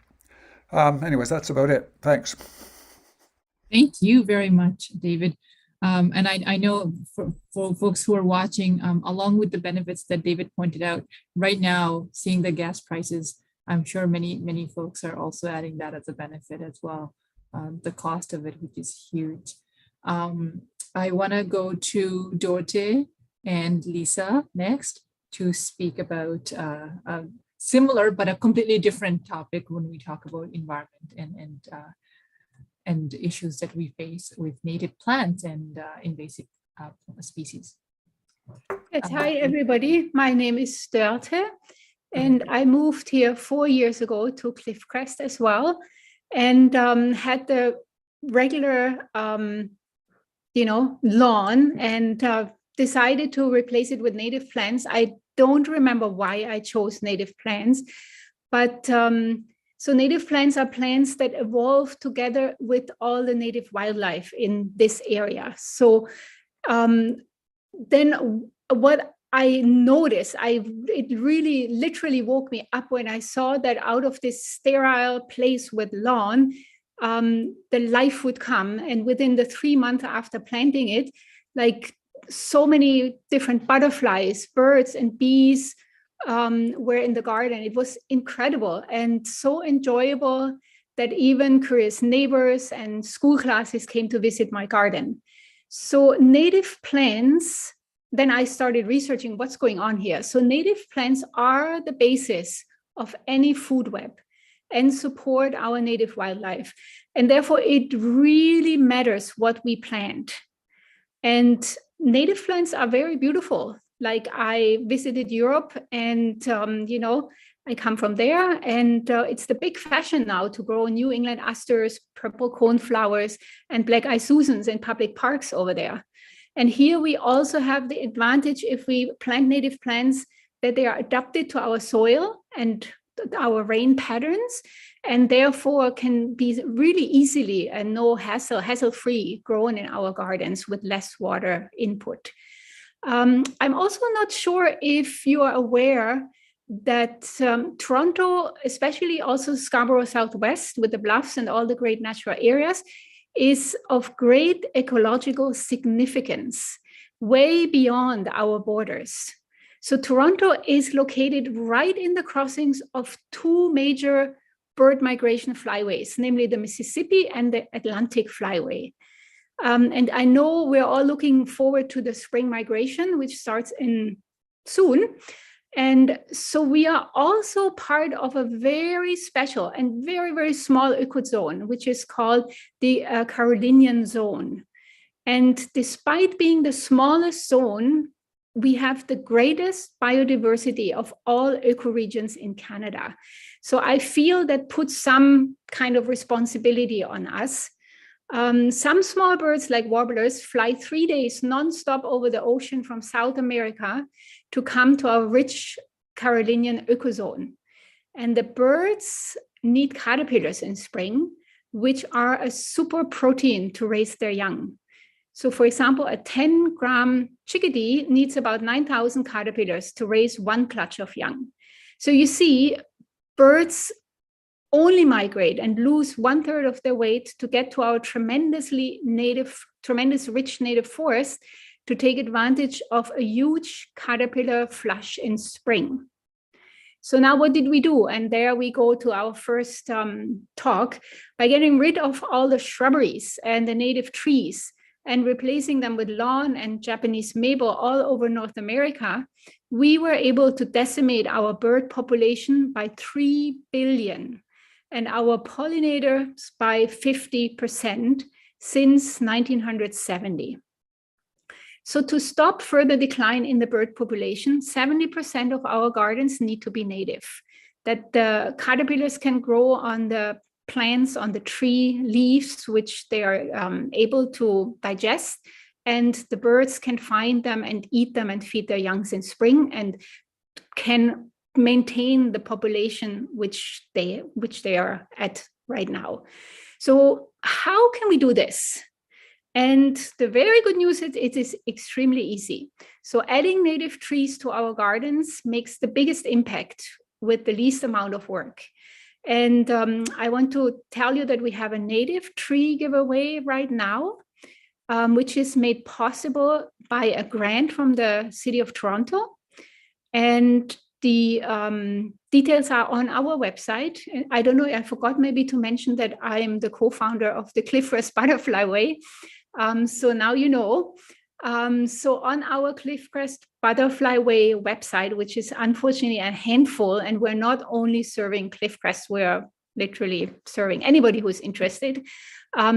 anyways, that's about it. Thanks. Thank you very much, David. And I know for folks who are watching, along with the benefits that David pointed out, right now, seeing the gas prices, I'm sure many folks are also adding that as a benefit as well, the cost of it, which is huge. I want to go to Dorte and Lisa next to speak about a similar but a completely different topic when we talk about environment and issues that we face with native plants and invasive species. Yes, hi everybody. My name is Dorte. And I moved here 4 years ago to Cliffcrest as well, and had the regular, lawn, and decided to replace it with native plants. I don't remember why I chose native plants, but so native plants are plants that evolve together with all the native wildlife in this area. So then what I noticed, it really literally woke me up when I saw that out of this sterile place with lawn, the life would come. And within the 3 months after planting it, like so many different butterflies, birds and bees were in the garden. It was incredible and so enjoyable that even curious neighbors and school classes came to visit my garden. So native plants, then I started researching what's going on here. So native plants are the basis of any food web and support our native wildlife. And therefore, it really matters what we plant. And native plants are very beautiful. Like I visited Europe and, I come from there, and it's the big fashion now to grow New England asters, purple coneflowers, and black eye Susans in public parks over there. And here we also have the advantage, if we plant native plants, that they are adapted to our soil and our rain patterns, and therefore can be really easily and no hassle-free grown in our gardens with less water input. I'm also not sure if you are aware that Toronto, especially also Scarborough Southwest with the bluffs and all the great natural areas, is of great ecological significance, way beyond our borders. So Toronto is located right in the crossings of two major bird migration flyways, namely the Mississippi and the Atlantic Flyway. And I know we're all looking forward to the spring migration, which starts in soon. And so we are also part of a very special and very, very small ecozone, which is called the Carolinian zone. And despite being the smallest zone, we have the greatest biodiversity of all ecoregions in Canada. So I feel that puts some kind of responsibility on us. Some small birds like warblers fly 3 days nonstop over the ocean from South America to come to our rich Carolinian ecozone. And the birds need caterpillars in spring, which are a super protein to raise their young. So for example, a 10-gram chickadee needs about 9,000 caterpillars to raise one clutch of young. So you see, birds only migrate and lose 1/3 of their weight to get to our tremendous rich native forest to take advantage of a huge caterpillar flush in spring. So now what did we do? And there we go to our first talk. By getting rid of all the shrubberies and the native trees and replacing them with lawn and Japanese maple all over North America, we were able to decimate our bird population by 3 billion and our pollinators by 50% since 1970. So to stop further decline in the bird population, 70% of our gardens need to be native, that the caterpillars can grow on the plants, on the tree leaves, which they are able to digest, and the birds can find them and eat them and feed their youngs in spring and can maintain the population which they are at right now. So how can we do this? And the very good news is it is extremely easy. So adding native trees to our gardens makes the biggest impact with the least amount of work. And I want to tell you that we have a native tree giveaway right now, which is made possible by a grant from the City of Toronto. And the details are on our website. I don't know, I forgot maybe to mention that I am the co-founder of the Cliffcrest Butterfly Way. So now you know. So on our Cliffcrest Butterfly Way website, which is unfortunately a handful, and we're not only serving Cliffcrest, we're literally serving anybody who's interested.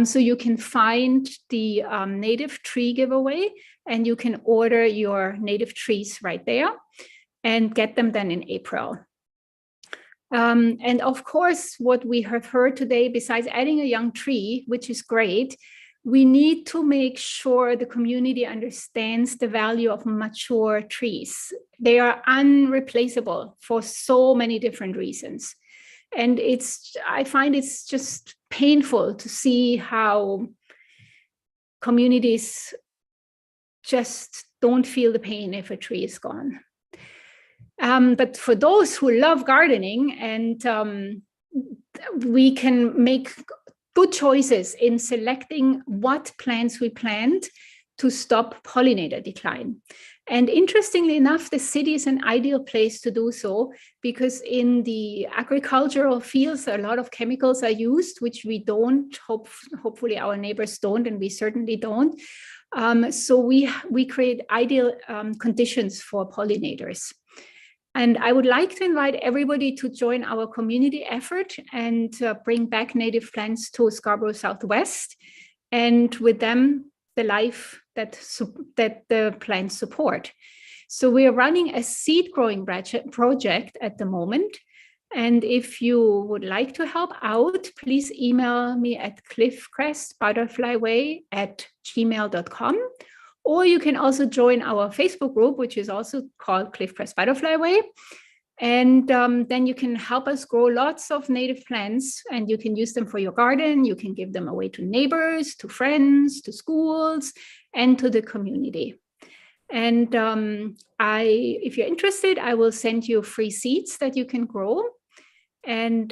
So you can find the native tree giveaway, and you can order your native trees right there and get them then in April. And of course, what we have heard today, besides adding a young tree, which is great, we need to make sure the community understands the value of mature trees. They are unreplaceable for so many different reasons. And I find it's just painful to see how communities just don't feel the pain if a tree is gone. But for those who love gardening, and we can make good choices in selecting what plants we plant to stop pollinator decline. And interestingly enough, the city is an ideal place to do so, because in the agricultural fields, a lot of chemicals are used, which we don't, hopefully our neighbors don't, and we certainly don't. So we create ideal conditions for pollinators. And I would like to invite everybody to join our community effort and bring back native plants to Scarborough Southwest, and with them, the life that the plants support. So we are running a seed growing project at the moment. And if you would like to help out, please email me at cliffcrestbutterflyway@gmail.com. Or you can also join our Facebook group, which is also called Cliffcrest Butterfly Way. And then you can help us grow lots of native plants, and you can use them for your garden. You can give them away to neighbors, to friends, to schools, and to the community. And if you're interested, I will send you free seeds that you can grow. And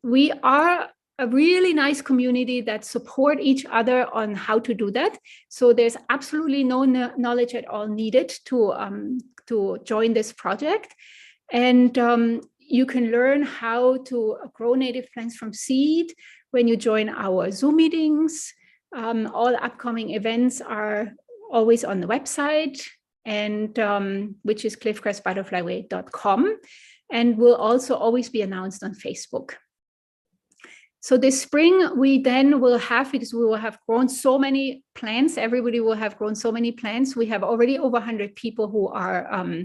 we are a really nice community that support each other on how to do that. So there's absolutely no knowledge at all needed to join this project. And you can learn how to grow native plants from seed when you join our Zoom meetings. All upcoming events are always on the website, and which is cliffcrestbutterflyway.com, and will also always be announced on Facebook. So this spring, we then will have, because we will have grown so many plants, everybody will have grown so many plants. We have already over 100 people who are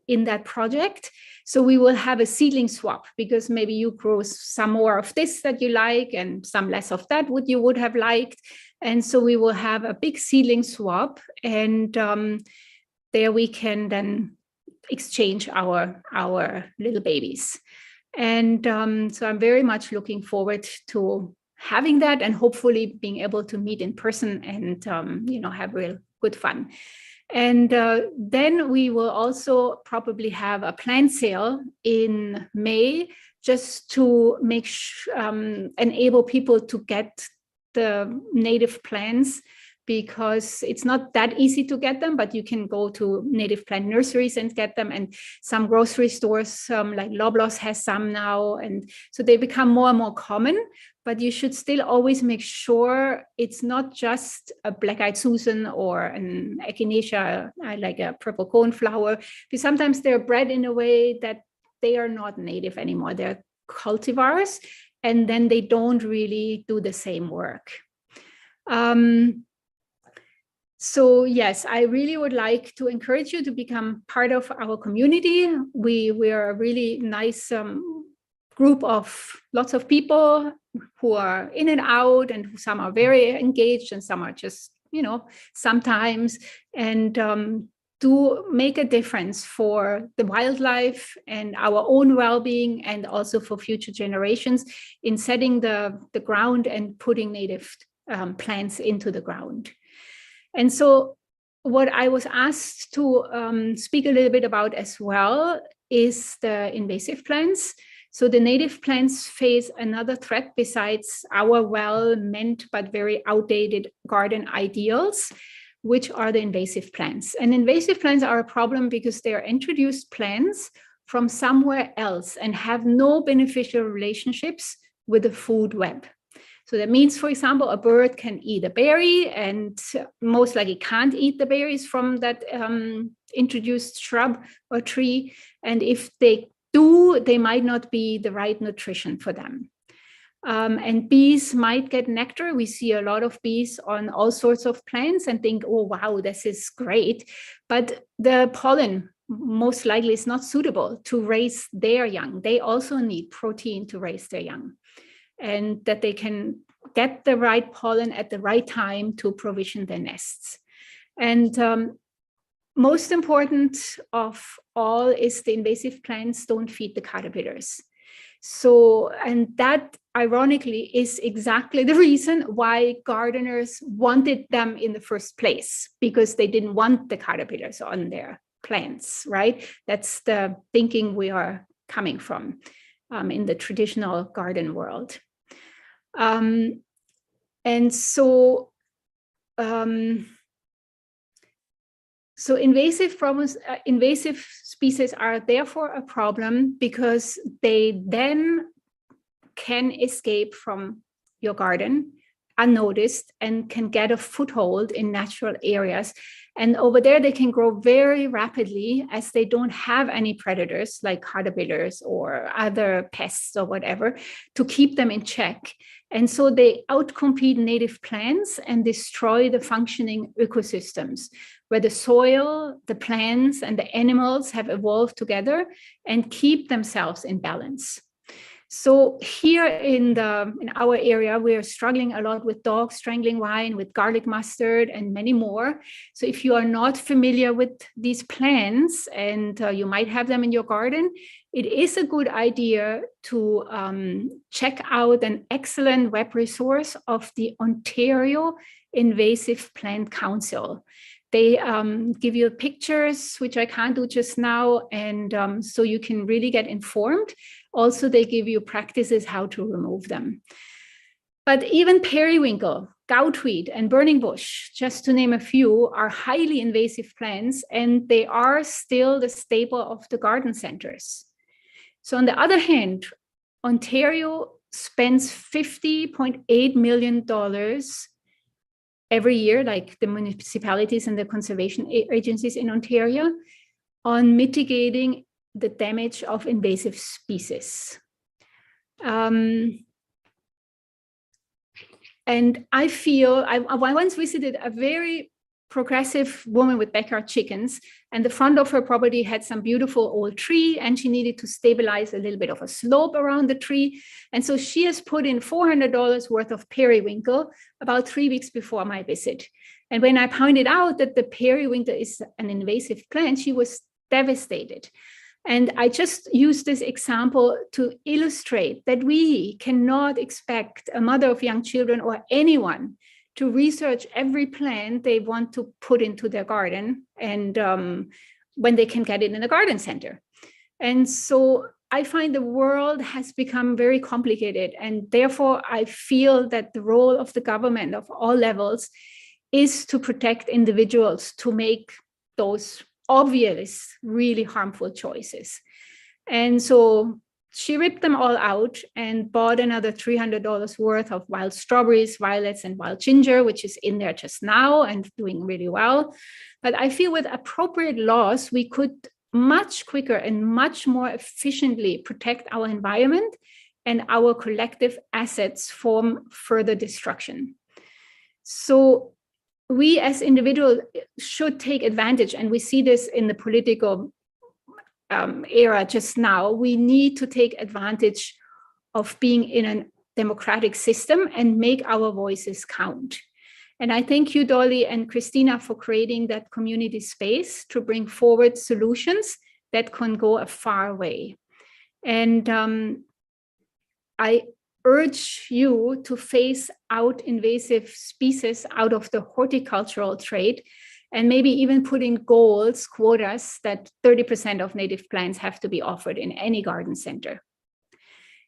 in that project. So we will have a seedling swap, because maybe you grow some more of this that you like and some less of that what you would have liked. And so we will have a big seedling swap, and there we can then exchange our little babies. And so I'm very much looking forward to having that, and hopefully being able to meet in person and have real good fun. And then we will also probably have a plant sale in May, just to enable people to get the native plants, because it's not that easy to get them, but you can go to native plant nurseries and get them. And some grocery stores, like Loblaws has some now. And so they become more and more common, but you should still always make sure it's not just a black-eyed Susan or an echinacea, like a purple coneflower, because sometimes they're bred in a way that they are not native anymore. They're cultivars, and then they don't really do the same work. So yes, I really would like to encourage you to become part of our community. We are a really nice group of lots of people who are in and out, and some are very engaged and some are just, sometimes, and do make a difference for the wildlife and our own well-being, and also for future generations, in setting the ground and putting native plants into the ground. And so what I was asked to speak a little bit about as well is the invasive plants. So the native plants face another threat besides our well-meant but very outdated garden ideals, which are the invasive plants. And invasive plants are a problem because they are introduced plants from somewhere else and have no beneficial relationships with the food web. So that means, for example, a bird can eat a berry and most likely can't eat the berries from that introduced shrub or tree. And if they do, they might not be the right nutrition for them. And bees might get nectar. We see a lot of bees on all sorts of plants and think, oh, wow, this is great. But the pollen most likely is not suitable to raise their young. They also need protein to raise their young, and that they can get the right pollen at the right time to provision their nests. And most important of all is the invasive plants don't feed the caterpillars. So, and that ironically is exactly the reason why gardeners wanted them in the first place, because they didn't want the caterpillars on their plants, right? That's the thinking we are coming from in the traditional garden world. And so, so invasive problems, invasive species are therefore a problem because they then can escape from your garden unnoticed and can get a foothold in natural areas. And over there, they can grow very rapidly as they don't have any predators like caterpillars or other pests or whatever to keep them in check. And so they outcompete native plants and destroy the functioning ecosystems where the soil, the plants, and the animals have evolved together and keep themselves in balance. So here in our area, we are struggling a lot with dog strangling vine, with garlic mustard, and many more. So if you are not familiar with these plants and you might have them in your garden, it is a good idea to check out an excellent web resource of the Ontario Invasive Plant Council. They give you pictures, which I can't do just now, and so you can really get informed. Also, they give you practices how to remove them. But even periwinkle, goutweed, and burning bush, just to name a few, are highly invasive plants, and they are still the staple of the garden centers. So on the other hand, Ontario spends $50.8 million every year, like the municipalities and the conservation agencies in Ontario, on mitigating the damage of invasive species. And I feel, I once visited a very progressive woman with backyard chickens, and the front of her property had some beautiful old tree, and she needed to stabilize a little bit of a slope around the tree. And so she has put in $400 worth of periwinkle about 3 weeks before my visit. And when I pointed out that the periwinkle is an invasive plant, she was devastated. And I just use this example to illustrate that we cannot expect a mother of young children or anyone to research every plant they want to put into their garden, and when they can get it in a garden center. And so I find the world has become very complicated, and therefore I feel that the role of the government of all levels is to protect individuals to make those obvious, really harmful choices. And so she ripped them all out and bought another $300 worth of wild strawberries, violets, and wild ginger, which is in there just now and doing really well. But I feel with appropriate laws, we could much quicker and much more efficiently protect our environment and our collective assets from further destruction. So we as individuals should take advantage, and we see this in the political era just now. We need to take advantage of being in a democratic system and make our voices count. And I thank you, Dolly and Christina, for creating that community space to bring forward solutions that can go a far way. And I urge you to phase out invasive species out of the horticultural trade, and maybe even put in goals, quotas, that 30% of native plants have to be offered in any garden center.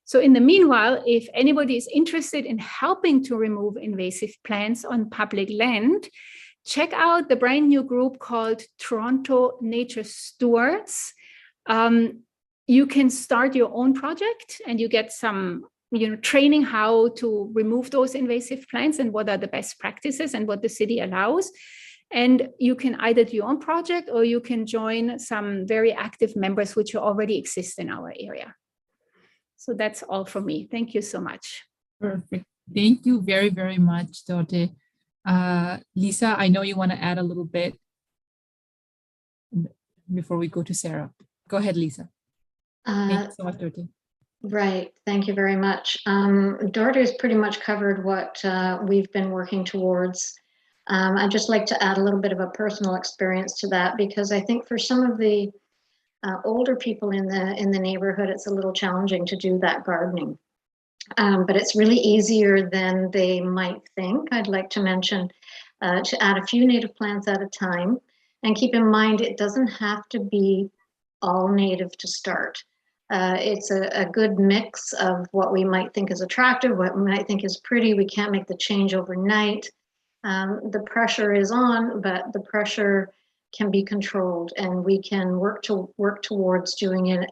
So in the meanwhile, if anybody is interested in helping to remove invasive plants on public land, check out the brand new group called Toronto Nature Stewards. You can start your own project, and you get some training how to remove those invasive plants and what are the best practices and what the city allows. And you can either do your own project, or you can join some very active members which already exist in our area. So that's all from me. Thank you so much. Perfect. Thank you very, very much, Dorte. Lisa, I know you want to add a little bit before we go to Sarah. Go ahead, Lisa. Thank you so much, Dorte. Right. Thank you very much. Dorte has pretty much covered what we've been working towards. I'd just like to add a little bit of a personal experience to that, because I think for some of the older people in the neighborhood, it's a little challenging to do that gardening. But it's really easier than they might think. I'd like to mention to add a few native plants at a time. And keep in mind, it doesn't have to be all native to start. It's a good mix of what we might think is attractive, what we might think is pretty. We can't make the change overnight. The pressure is on, but the pressure can be controlled, and we can work towards doing it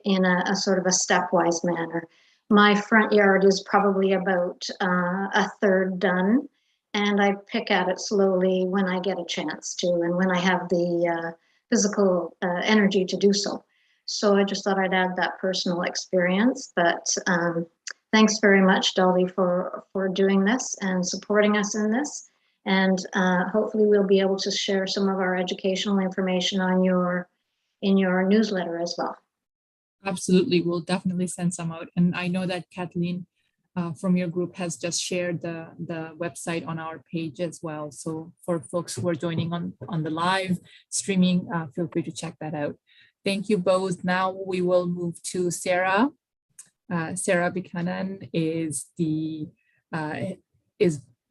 in a sort of a stepwise manner. My front yard is probably about a third done, and I pick at it slowly when I get a chance to, and when I have the physical energy to do so. So I just thought I'd add that personal experience. But thanks very much, Dolly, for doing this and supporting us in this. And hopefully we'll be able to share some of our educational information on in your newsletter as well. Absolutely, we'll definitely send some out. And I know that Kathleen from your group has just shared the website on our page as well. So for folks who are joining on the live streaming, feel free to check that out. Thank you both. Now we will move to Sarah. Sarah Buchanan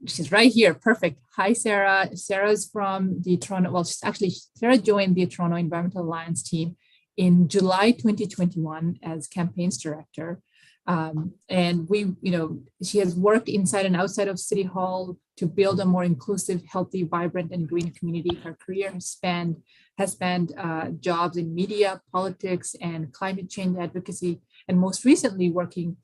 she's right here. Perfect. Hi, Sarah. Sarah's from the Toronto, well, Sarah joined the Toronto Environmental Alliance team in July 2021 as campaigns director. And she has worked inside and outside of City Hall to build a more inclusive, healthy, vibrant, and green community. Her career has spanned jobs in media, politics, and climate change advocacy, and most recently working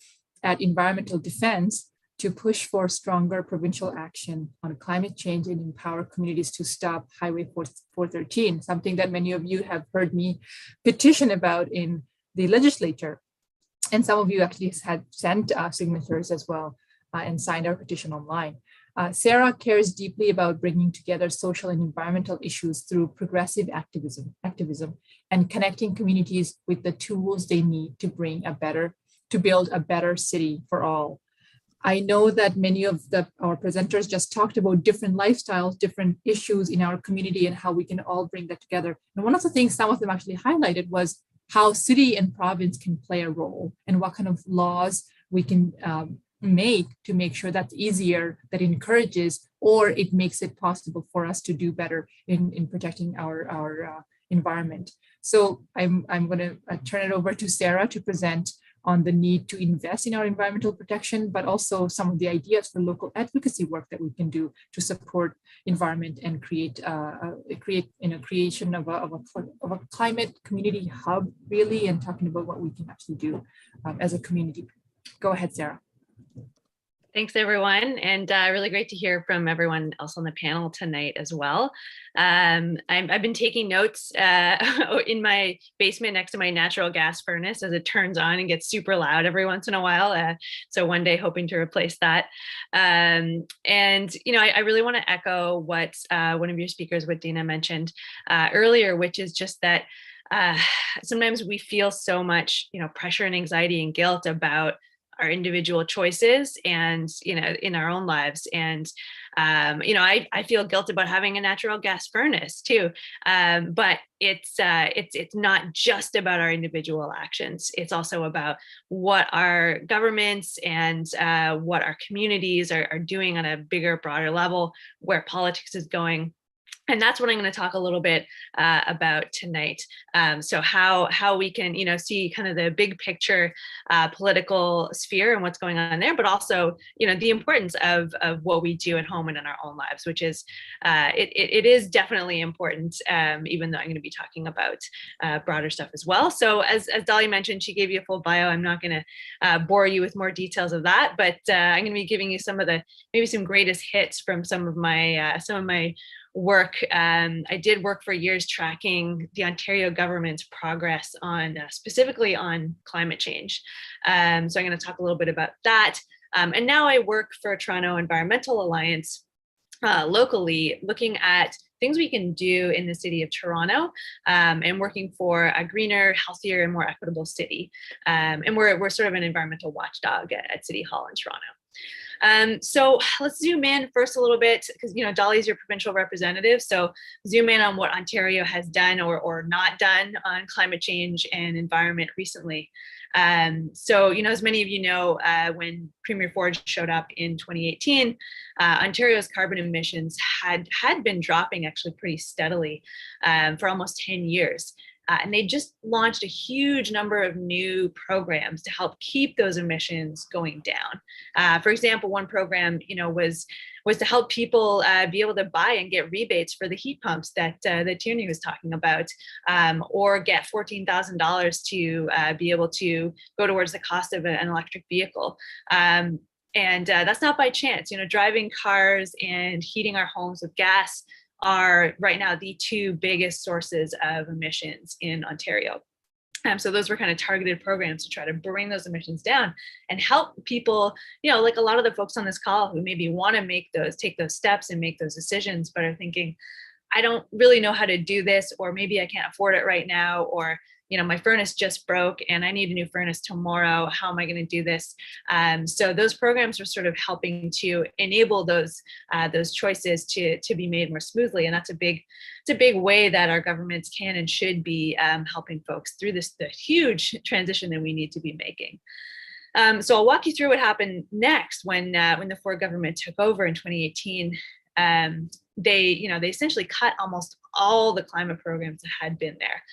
at Environmental Defense to push for stronger provincial action on climate change and empower communities to stop Highway 413, something that many of you have heard me petition about in the legislature. And some of you actually had sent signatures as well and signed our petition online. Sarah cares deeply about bringing together social and environmental issues through progressive activism and connecting communities with the tools they need to build a better city for all. I know that many of our presenters just talked about different lifestyles, different issues in our community and how we can all bring that together. And one of the things some of them actually highlighted was how city and province can play a role and what kind of laws we can make to make sure that's easier, that encourages, or it makes it possible for us to do better in protecting our environment. So I'm going to turn it over to Sarah to present on the need to invest in our environmental protection, but also some of the ideas for local advocacy work that we can do to support environment and create creation of a climate community hub, really, and talking about what we can actually do as a community. Go ahead, Sarah. Thanks, everyone. And really great to hear from everyone else on the panel tonight as well. I've been taking notes in my basement next to my natural gas furnace as it turns on and gets super loud every once in a while. So one day hoping to replace that. And, I really want to echo what one of your speakers, what Dina mentioned earlier, which is just that sometimes we feel so much, pressure and anxiety and guilt about our individual choices and, in our own lives. And, I feel guilt about having a natural gas furnace too. But it's not just about our individual actions. It's also about what our governments and what our communities are doing on a bigger, broader level, where politics is going. And that's what I'm going to talk a little bit about tonight. So how we can, see kind of the big picture political sphere and what's going on there, but also, the importance of what we do at home and in our own lives, which is, it is definitely important, even though I'm going to be talking about broader stuff as well. So as Dolly mentioned, she gave you a full bio. I'm not going to bore you with more details of that, but I'm going to be giving you some of maybe some greatest hits from some of my work. I did work for years tracking the Ontario government's progress on specifically on climate change. So I'm going to talk a little bit about that. And now I work for Toronto Environmental Alliance locally, looking at things we can do in the city of Toronto and working for a greener, healthier, and more equitable city. And we're sort of an environmental watchdog at City Hall in Toronto. So let's zoom in first a little bit, because Dolly's your provincial representative. So zoom in on what Ontario has done or not done on climate change and environment recently. So as many of you know, when Premier Ford showed up in 2018, Ontario's carbon emissions had been dropping actually pretty steadily for almost 10 years. And they just launched a huge number of new programs to help keep those emissions going down. For example, one program, was to help people be able to buy and get rebates for the heat pumps that Tierney was talking about, or get $14,000 to be able to go towards the cost of an electric vehicle. And that's not by chance. Driving cars and heating our homes with gas are right now the two biggest sources of emissions in Ontario. So those were kind of targeted programs to try to bring those emissions down and help people, like a lot of the folks on this call who maybe want to take those steps and make those decisions, but are thinking, I don't really know how to do this, or maybe I can't afford it right now, or my furnace just broke and I need a new furnace tomorrow. How am I going to do this? So those programs are sort of helping to enable those choices to be made more smoothly. And that's a big way that our governments can and should be helping folks through the huge transition that we need to be making. So I'll walk you through what happened next when the Ford government took over in 2018. They essentially cut almost all the climate programs that had been there.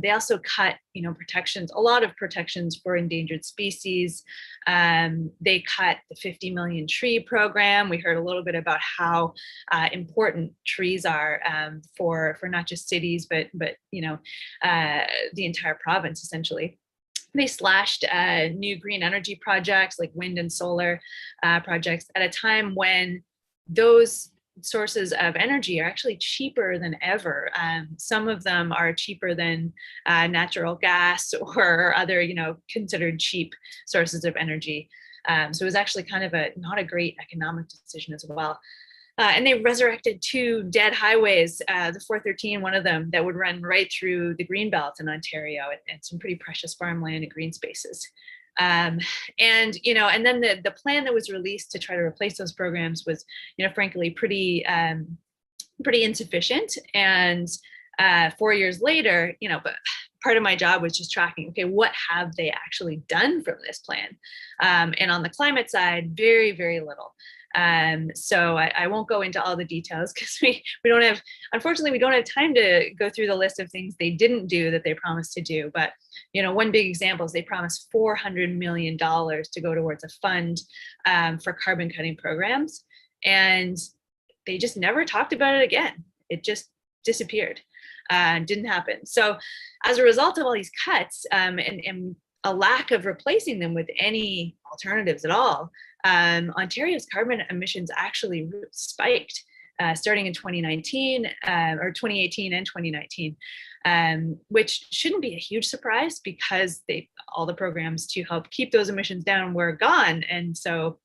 They also cut, a lot of protections for endangered species. They cut the 50 million tree program. We heard a little bit about how important trees are for not just cities, but the entire province, essentially. They slashed new green energy projects like wind and solar projects at a time when those sources of energy are actually cheaper than ever. Some of them are cheaper than natural gas or other, considered cheap sources of energy. So it was actually kind of not a great economic decision as well. And they resurrected two dead highways, the 413, one of them, that would run right through the Greenbelt in Ontario and some pretty precious farmland and green spaces. And then the plan that was released to try to replace those programs was, frankly, pretty insufficient. And 4 years later, but part of my job was just tracking, okay, what have they actually done from this plan? And on the climate side, very, very little. So I won't go into all the details because unfortunately, we don't have time to go through the list of things they didn't do that they promised to do. But, one big example is they promised $400 million to go towards a fund for carbon cutting programs. And they just never talked about it again. It just disappeared. Didn't happen. So as a result of all these cuts and a lack of replacing them with any alternatives at all, Ontario's carbon emissions actually spiked starting in 2019 or 2018 and 2019, which shouldn't be a huge surprise because all the programs to help keep those emissions down were gone. And so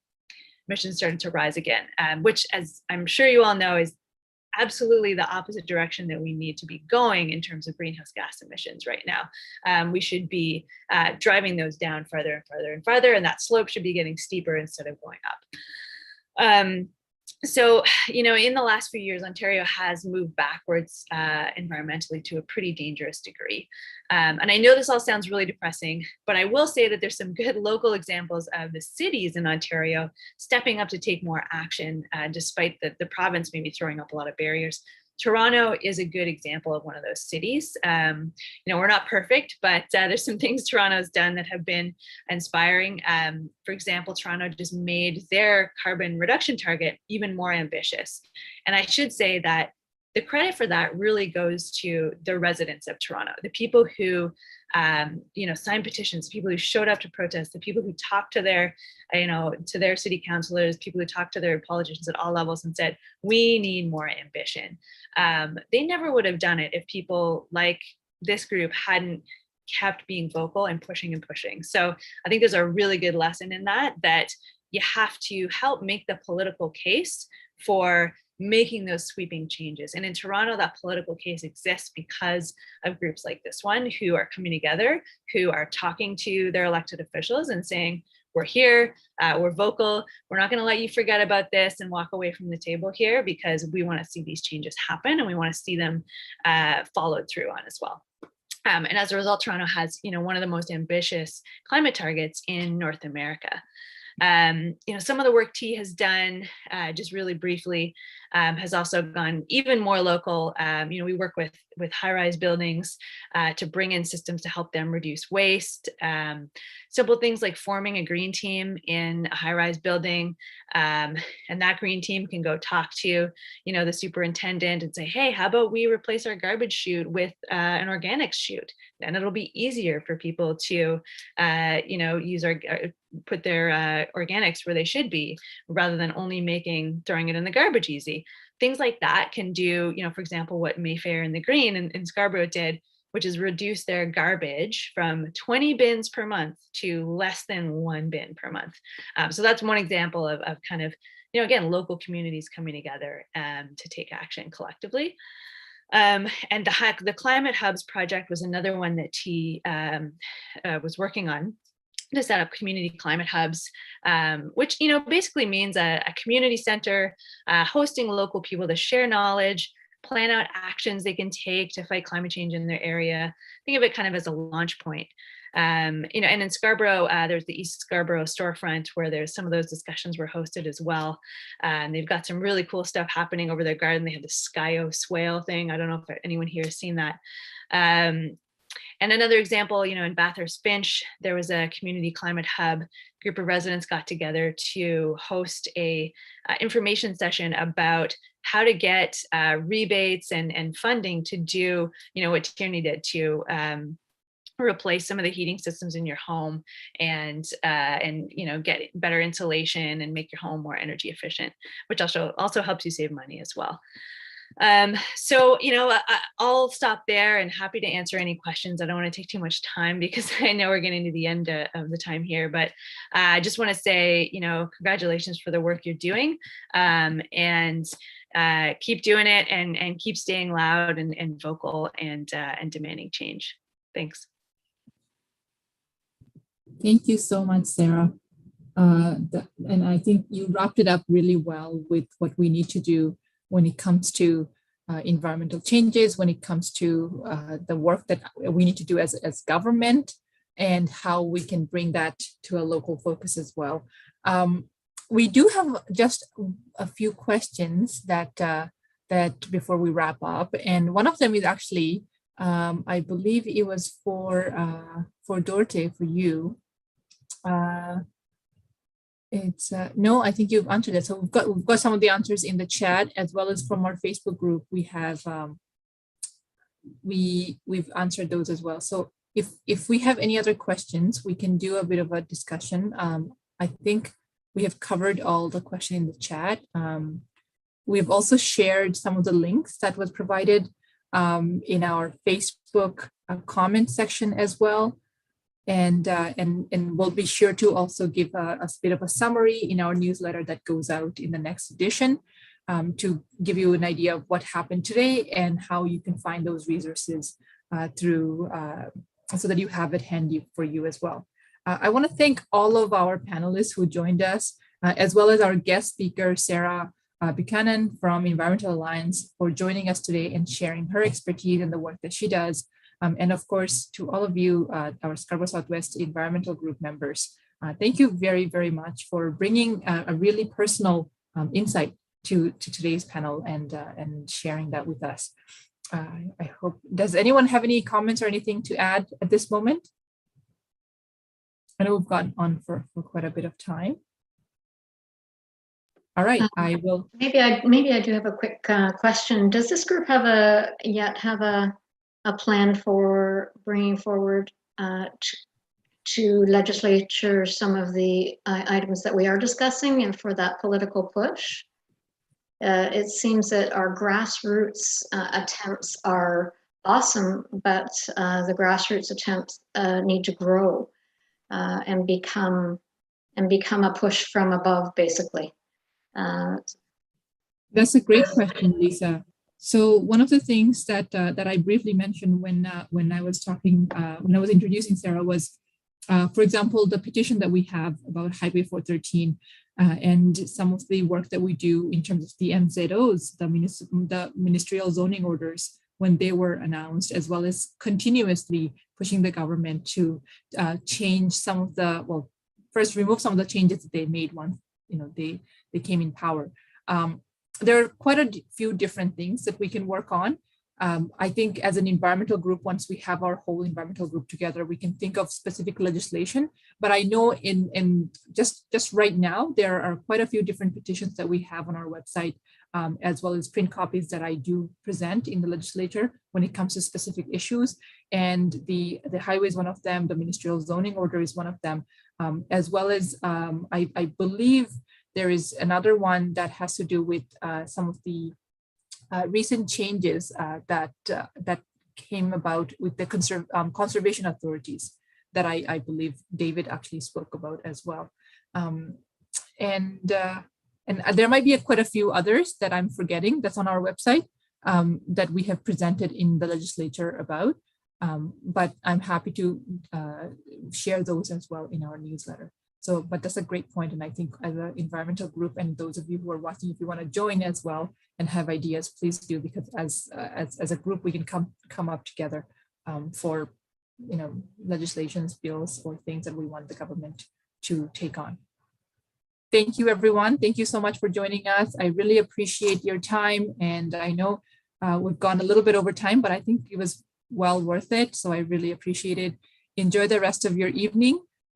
emissions started to rise again, which, as I'm sure you all know, is absolutely the opposite direction that we need to be going in terms of greenhouse gas emissions right now. We should be driving those down further and further and further, and that slope should be getting steeper instead of going up. So, in the last few years, Ontario has moved backwards environmentally to a pretty dangerous degree. And I know this all sounds really depressing, but I will say that there's some good local examples of the cities in Ontario stepping up to take more action, despite the province maybe throwing up a lot of barriers. Toronto is a good example of one of those cities. We're not perfect, but there's some things Toronto's done that have been inspiring. For example, Toronto just made their carbon reduction target even more ambitious. And I should say that the credit for that really goes to the residents of Toronto, the people who signed petitions, people who showed up to protest, the people who talked to their city councilors, people who talked to their politicians at all levels and said, we need more ambition. They never would have done it if people like this group hadn't kept being vocal and pushing and pushing. So I think there's a really good lesson in that you have to help make the political case for making those sweeping changes. And in Toronto, that political case exists because of groups like this one who are coming together, who are talking to their elected officials and saying, we're here, we're vocal, we're not going to let you forget about this and walk away from the table here, because we want to see these changes happen and we want to see them followed through on as well. And as a result, Toronto has, one of the most ambitious climate targets in North America. Some of the work T has done, just really briefly, has also gone even more local. We work with high-rise buildings to bring in systems to help them reduce waste. Simple things like forming a green team in a high-rise building, and that green team can go talk to, the superintendent and say, hey, how about we replace our garbage chute with an organics chute? Then it'll be easier for people to, use put their organics where they should be, rather than only throwing it in the garbage easy. Things like that can do, for example, what Mayfair and the Green in Scarborough did, which is reduce their garbage from 20 bins per month to less than 1 bin per month. So that's one example of kind of, again, local communities coming together to take action collectively. And the Climate Hubs project was another one that T was working on, to set up community climate hubs, which basically means a community center hosting local people to share knowledge, plan out actions they can take to fight climate change in their area. Think of it kind of as a launch point. And in Scarborough, there's the East Scarborough storefront where there's some of those discussions were hosted as well. And they've got some really cool stuff happening over their garden. They have the Skyo swale thing. I don't know if anyone here has seen that. And another example, in Bathurst Finch, there was a community climate hub. Group of residents got together to host a information session about how to get rebates and funding to do, what Tierney did to replace some of the heating systems in your home and get better insulation and make your home more energy efficient, which also helps you save money as well. So, I'll stop there and happy to answer any questions. I don't want to take too much time because I know we're getting to the end of the time here, but I just want to say, congratulations for the work you're doing, and keep doing it and keep staying loud and vocal and demanding change. Thanks. Thank you so much, Sarah. And I think you wrapped it up really well with what we need to do when it comes to environmental changes, when it comes to the work that we need to do as government, and how we can bring that to a local focus as well. We do have just a few questions that before we wrap up, and one of them is actually, I believe it was for Dorte, for you. No, I think you've answered it. So we've got some of the answers in the chat, as well as from our Facebook group. We have we've answered those as well. So if we have any other questions, we can do a bit of a discussion. I think we have covered all the questions in the chat. We've also shared some of the links that was provided in our Facebook comment section as well. And we'll be sure to also give a bit of a summary in our newsletter that goes out in the next edition, to give you an idea of what happened today and how you can find those resources through, so that you have it handy for you as well. I want to thank all of our panelists who joined us, as well as our guest speaker, Sarah Buchanan from Environmental Alliance, for joining us today and sharing her expertise and the work that she does. And of course, to all of you, our Scarborough Southwest Environmental Group members, thank you very, very much for bringing a really personal insight to today's panel and sharing that with us. I hope, does anyone have any comments or anything to add at this moment? I know we've gone on for quite a bit of time. All right, I will. Maybe I do have a quick question. Does this group have a plan for bringing forward to legislature some of the items that we are discussing, and for that political push? It seems that our grassroots attempts are awesome, but the grassroots attempts need to grow and become a push from above, basically. That's a great question, Lisa. So one of the things that that I briefly mentioned when I was talking when I was introducing Sarah was, for example, the petition that we have about Highway 413 and some of the work that we do in terms of the MZOs, the ministerial zoning orders when they were announced, as well as continuously pushing the government to change some of the, well, first remove some of the changes that they made once they came in power. There are quite a few different things that we can work on. I think as an environmental group, once we have our whole environmental group together, we can think of specific legislation. But I know in just right now, there are quite a few different petitions that we have on our website, as well as print copies that I do present in the legislature when it comes to specific issues. And the highway is one of them, the ministerial zoning order is one of them, as well as I believe there is another one that has to do with some of the recent changes that came about with the conservation authorities that I believe David actually spoke about as well. And there might be quite a few others that I'm forgetting that's on our website that we have presented in the legislature about, but I'm happy to share those as well in our newsletter. So, but that's a great point. And I think as an environmental group and those of you who are watching, if you want to join as well and have ideas, please do, because as a group, we can come up together for, legislations, bills, or things that we want the government to take on. Thank you, everyone. Thank you so much for joining us. I really appreciate your time. And I know we've gone a little bit over time, but I think it was well worth it. So I really appreciate it. Enjoy the rest of your evening.